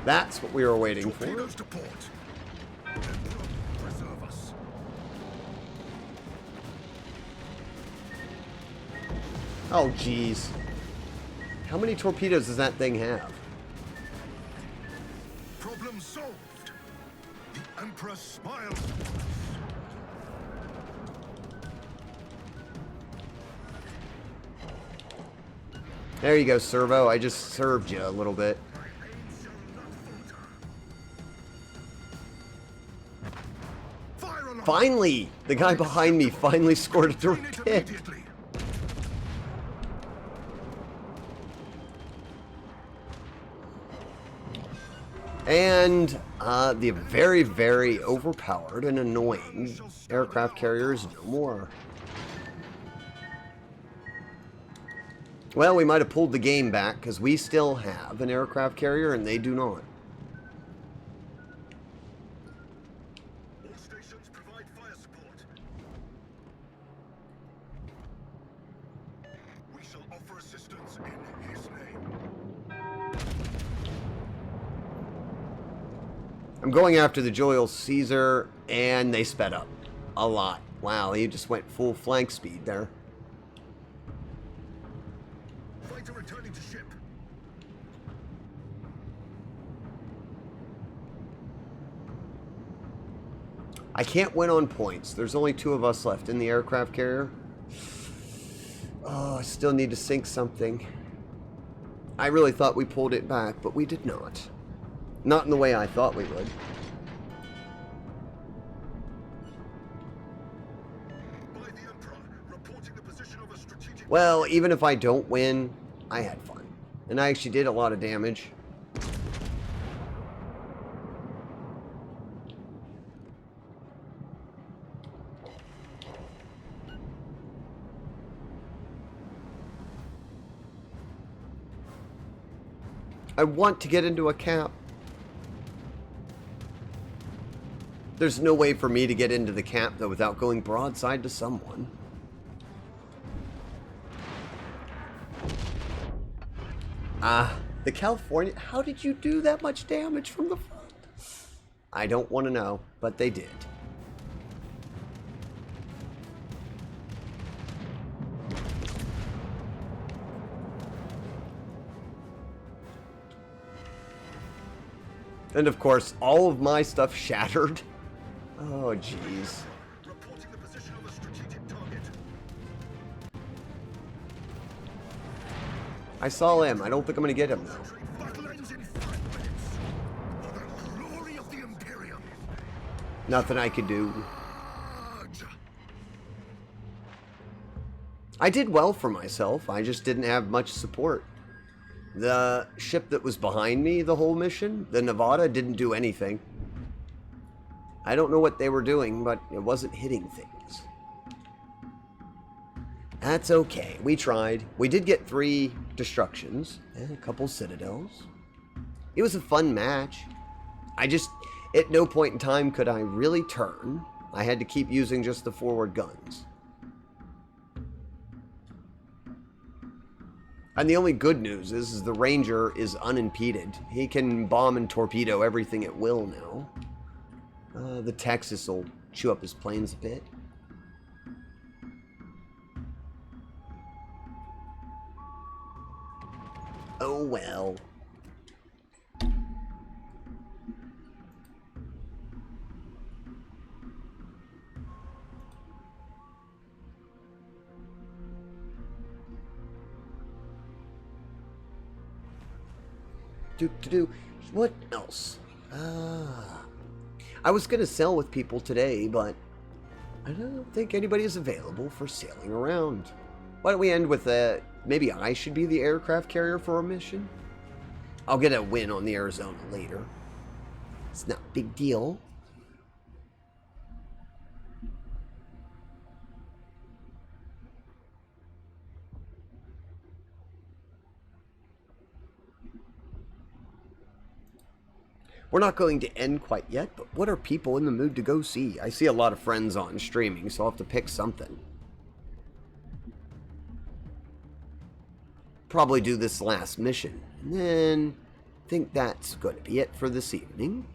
That's what we were waiting for. Torpedoes to port. Preserve us. Oh, jeez. How many torpedoes does that thing have? Problem solved. The Emperor smiles upon us. There you go, Servo. I just served you a little bit. My aim shall not falter. Fire alarm. Finally! The guy behind me finally scored a Train it direct hit. immediately. And the very, very overpowered and annoying aircraft carrier is no more. Well, we might have pulled the game back because we still have an aircraft carrier and they do not. All stations provide fire support. We shall offer assistance in his name. I'm going after the Joyal Caesar and they sped up a lot. Wow, he just went full flank speed there. Fighter returning to ship. I can't win on points. There's only 2 of us left in the aircraft carrier. Oh, I still need to sink something. I really thought we pulled it back, but we did not. Not in the way I thought we would. By the Emperor, reporting the position of a strategic... Well, even if I don't win, I had fun. And I actually did a lot of damage. I want to get into a cap. There's no way for me to get into the cap, though, without going broadside to someone. The California... How did you do that much damage from the front? I don't want to know, but they did. And of course, all of my stuff shattered. Oh, jeez. Reporting the position of a strategic target. I saw him. I don't think I'm going to get him, though. Battle ends in 5 minutes. For the glory of the Imperium. Nothing I could do. Charge! I did well for myself. I just didn't have much support. The ship that was behind me the whole mission, the Nevada, didn't do anything. I don't know what they were doing, but it wasn't hitting things. That's okay. We tried. We did get 3 destructions and a couple citadels. It was a fun match. At no point in time could I really turn. I had to keep using just the forward guns. And the only good news is the Ranger is unimpeded. He can bomb and torpedo everything at will now. The Texas will chew up his planes a bit. Oh well. What else? I was going to sell with people today, but I don't think anybody is available for sailing around. Why don't we end with maybe I should be the aircraft carrier for a mission? I'll get a win on the Arizona later. It's not a big deal. We're not going to end quite yet, but what are people in the mood to go see? I see a lot of friends on streaming, so I'll have to pick something. Probably do this last mission, and then I think that's going to be it for this evening.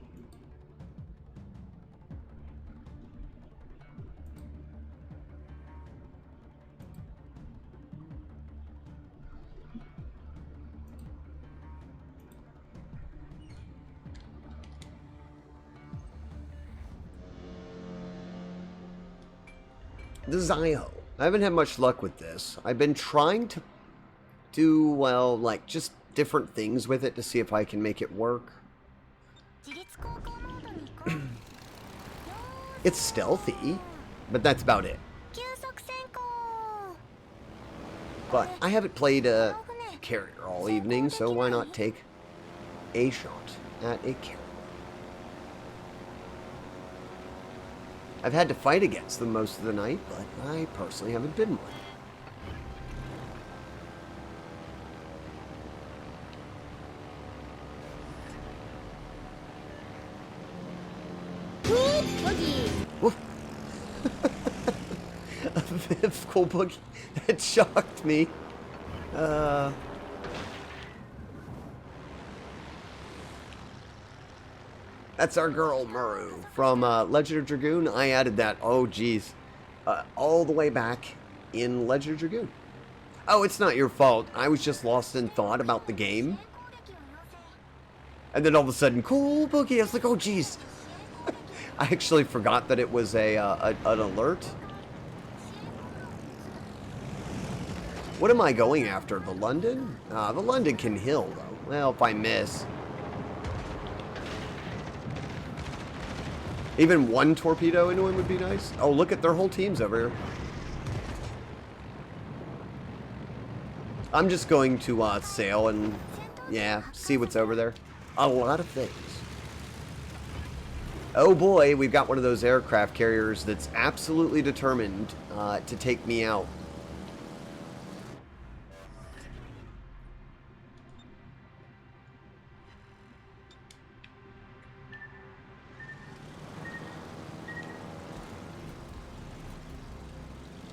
The Zio. I haven't had much luck with this. I've been trying to do, well, like, just different things with it to see if I can make it work. It's stealthy, but that's about it. But I haven't played a carrier all evening, so why not take a shot at a carrier? I've had to fight against them most of the night, but I personally haven't been one. Woof. A fifth cool boogie. That shocked me. That's our girl, Muru, from Legend of Dragoon. I added that, oh geez, all the way back in Legend of Dragoon. Oh, it's not your fault. I was just lost in thought about the game. And then all of a sudden, cool boogie. I was like, oh geez. I actually forgot that it was an alert. What am I going after? The London? The London can heal, though. Well, if I miss. Even one torpedo into him would be nice. Oh, look at their whole team's over here. I'm just going to sail and, yeah, see what's over there. A lot of things. Oh boy, we've got one of those aircraft carriers that's absolutely determined to take me out.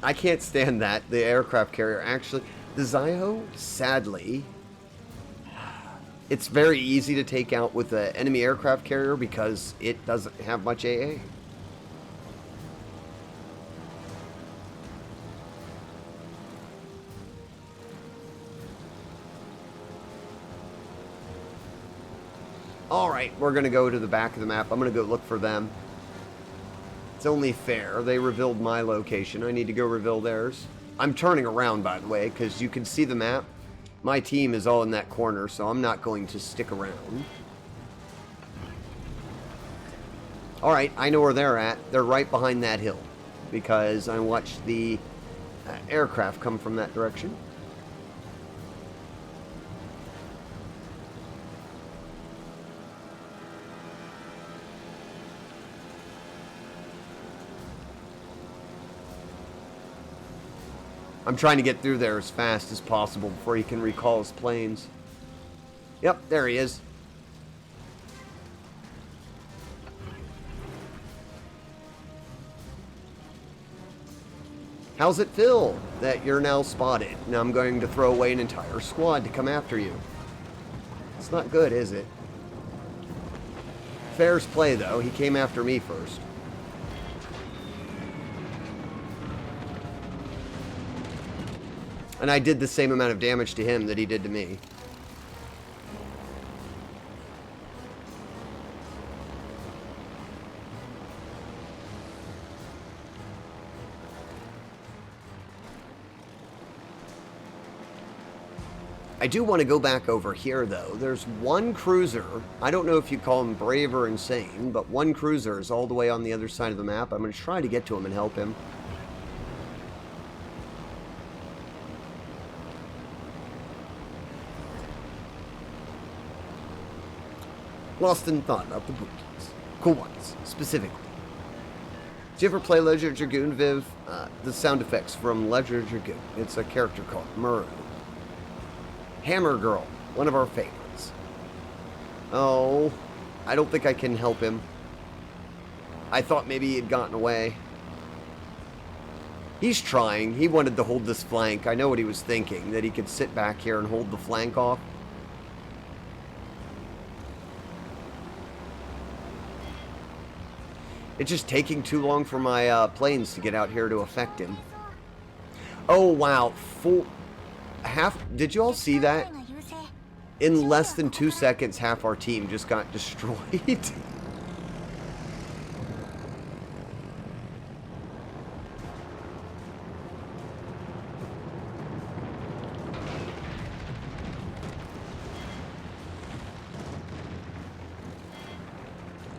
I can't stand that. The aircraft carrier. Actually, the Zio, sadly, it's very easy to take out with the enemy aircraft carrier because it doesn't have much AA. Alright, we're going to go to the back of the map. I'm going to go look for them. It's only fair. They revealed my location. I need to go reveal theirs. I'm turning around, by the way, because you can see the map. My team is all in that corner, so I'm not going to stick around. Alright, I know where they're at. They're right behind that hill, because I watched the aircraft come from that direction. I'm trying to get through there as fast as possible before he can recall his planes. Yep, there he is. How's it feel that you're now spotted? Now I'm going to throw away an entire squad to come after you. It's not good, is it? Fair's play, though. He came after me first. And I did the same amount of damage to him that he did to me. I do want to go back over here, though. There's one cruiser. I don't know if you call him brave or insane, but one cruiser is all the way on the other side of the map. I'm going to try to get to him and help him. Lost in thought about the bookies. Cool ones, specifically. Did you ever play Ledger Dragoon, Viv? The sound effects from Ledger Dragoon. It's a character called Muru. Hammer Girl, one of our favorites. Oh, I don't think I can help him. I thought maybe he had gotten away. He's trying. He wanted to hold this flank. I know what he was thinking, that he could sit back here and hold the flank off. It's just taking too long for my planes to get out here to affect him. Oh, wow. Did you all see that? In less than 2 seconds, half our team just got destroyed.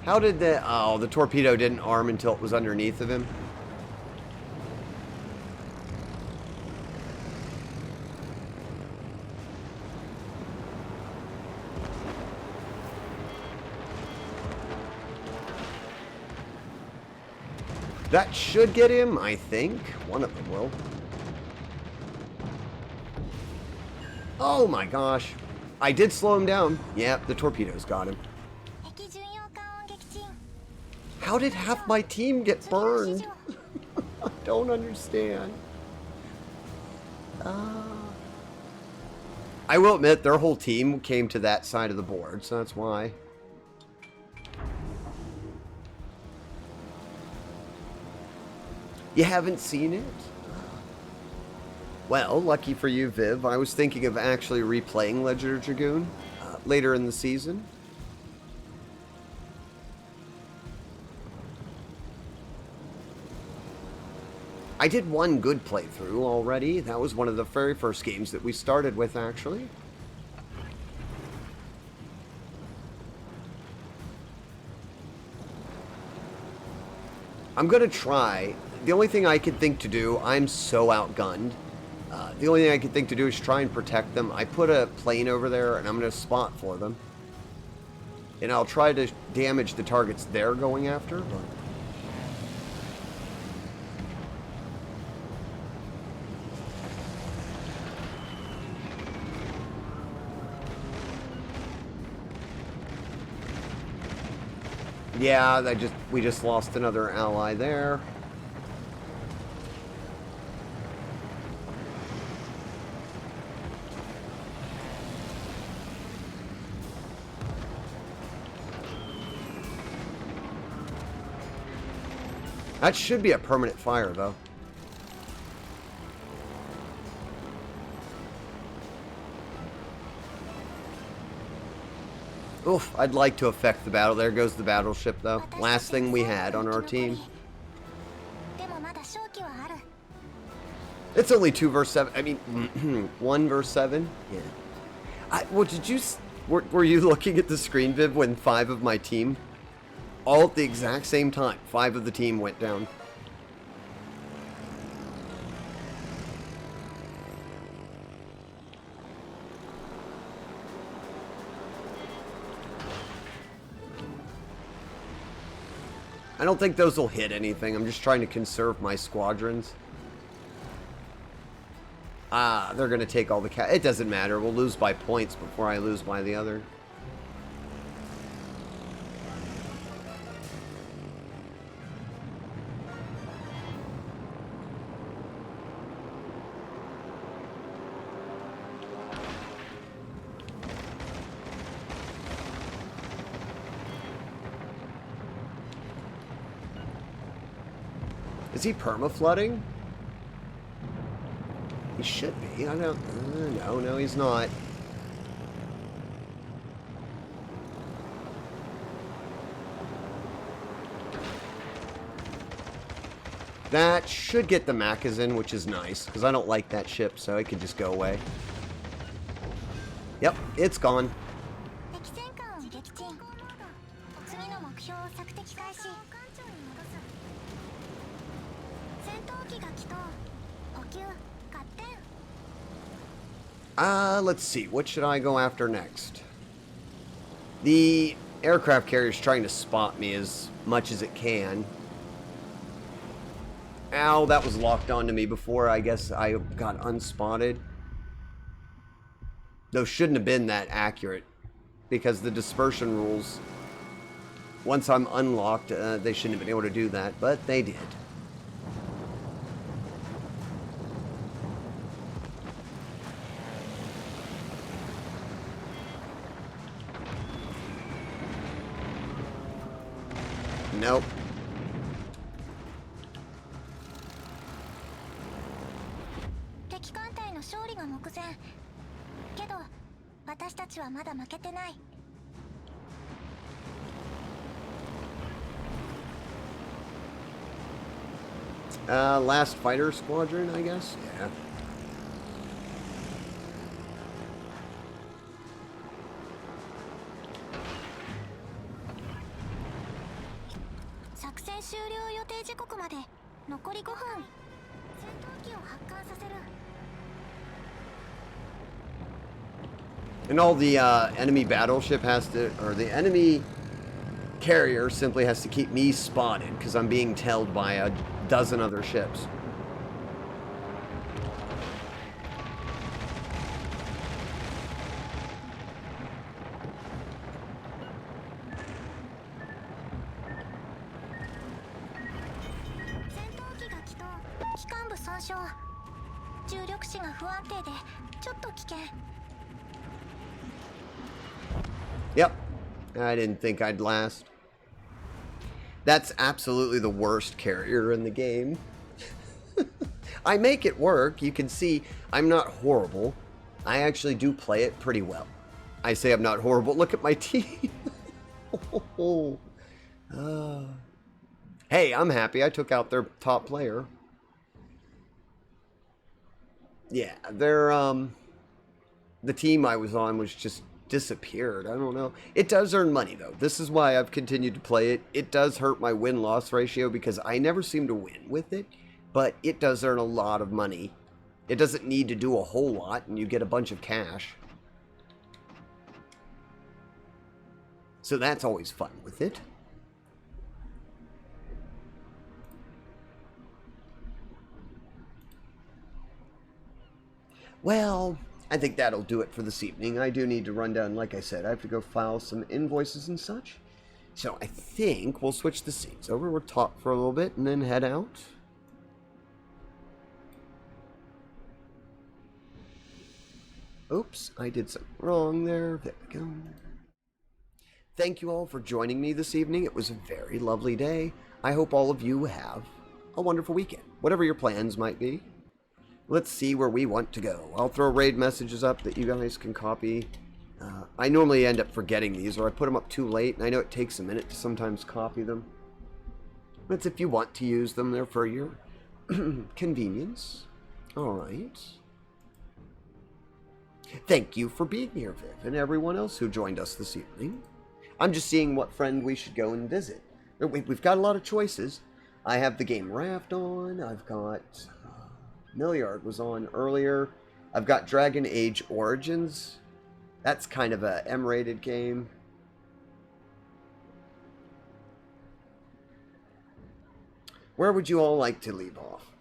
How did the... Oh, the torpedo didn't arm until it was underneath of him. That should get him, I think. One of them will. Oh my gosh. I did slow him down. Yep, the torpedoes got him. How did half my team get burned? I don't understand. I will admit, their whole team came to that side of the board, so that's why. You haven't seen it? Well, lucky for you, Viv. I was thinking of actually replaying Ledger Dragoon later in the season. I did one good playthrough already. That was one of the very first games that we started with, actually. I'm going to try. The only thing I could think to do, I'm so outgunned. The only thing I could think to do is try and protect them. I put a plane over there, and I'm going to spot for them. And I'll try to damage the targets they're going after. But... yeah, we just lost another ally there. That should be a permanent fire, though. Oof, I'd like to affect the battle. There goes the battleship, though. Last thing we had on our team. It's only 2 versus 7. I mean, 1 versus 7? Yeah. Well, did you... Were you looking at the screen, Viv, when 5 of my team... all at the exact same time, 5 of the team went down? I don't think those will hit anything. I'm just trying to conserve my squadrons. Ah, they're going to take all the it doesn't matter. We'll lose by points before I lose by the other. Is he perma-flooding? He should be. I don't... no, he's not. That should get the Macazin, which is nice, because I don't like that ship, so it can just go away. Yep, it's gone. Let's see. What should I go after next? The aircraft carrier's trying to spot me as much as it can. Ow, that was locked onto me before I guess I got unspotted. Those shouldn't have been that accurate, because the dispersion rules, once I'm unlocked, they shouldn't have been able to do that, but they did. Nope. Last fighter squadron, I guess? Yeah. And all the enemy battleship has to, or the enemy carrier simply has to keep me spotted because I'm being tailed by a dozen other ships. Yep. I didn't think I'd last. That's absolutely the worst carrier in the game. I make it work. You can see I'm not horrible. I actually do play it pretty well. I say I'm not horrible. Look at my team. Hey, I'm happy I took out their top player. Yeah, they're, the team I was on was just disappeared. I don't know. It does earn money, though. This is why I've continued to play it. It does hurt my win-loss ratio because I never seem to win with it, but it does earn a lot of money. It doesn't need to do a whole lot, and you get a bunch of cash. So that's always fun with it. Well, I think that'll do it for this evening. I do need to run down, like I said, I have to go file some invoices and such. So I think we'll switch the scenes over. We'll talk for a little bit and then head out. Oops, I did something wrong there. There we go. Thank you all for joining me this evening. It was a very lovely day. I hope all of you have a wonderful weekend, whatever your plans might be. Let's see where we want to go. I'll throw raid messages up that you guys can copy. I normally end up forgetting these, or I put them up too late, and I know it takes a minute to sometimes copy them. That's if you want to use them. They're for your convenience. All right. Thank you for being here, Viv, and everyone else who joined us this evening. I'm just seeing what friend we should go and visit. We've got a lot of choices. I have the game Raft on. I've got... Milliard was on earlier. I've got Dragon Age Origins. That's kind of a M-rated game. Where would you all like to leave off?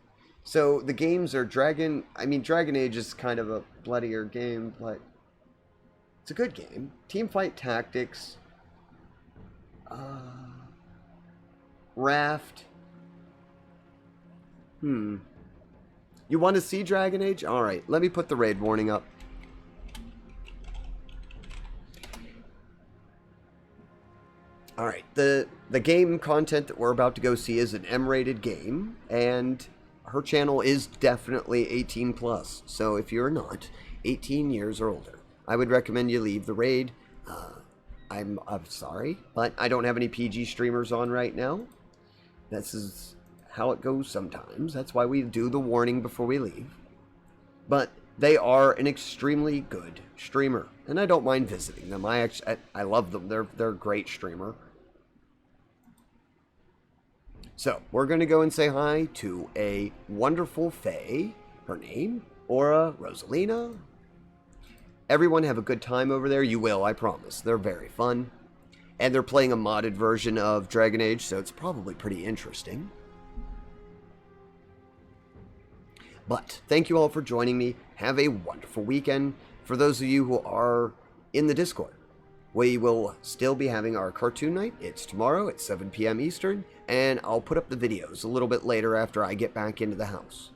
So the games are Dragon Age is kind of a bloodier game, but it's a good game. Teamfight Tactics. Raft. You want to see Dragon Age? Alright, let me put the raid warning up. Alright, the game content that we're about to go see is an M-rated game, and her channel is definitely 18 plus. So if you're not 18 years or older, I would recommend you leave the raid. I'm sorry, but I don't have any PG streamers on right now. This is how it goes sometimes. That's why we do the warning before we leave. But they are an extremely good streamer, and I don't mind visiting them. I love them. They're a great streamer. So we're gonna go and say hi to a wonderful Fae. Her name, Aura Rosalina. Everyone have a good time over there. You will, I promise. They're very fun, and they're playing a modded version of Dragon Age, so it's probably pretty interesting. But thank you all for joining me. Have a wonderful weekend. For those of you who are in the Discord, we will still be having our cartoon night. It's tomorrow at 7 p.m. Eastern, and I'll put up the videos a little bit later after I get back into the house.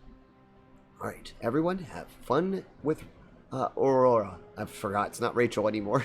Alright, everyone, have fun with Aurora. I forgot, it's not Rachel anymore.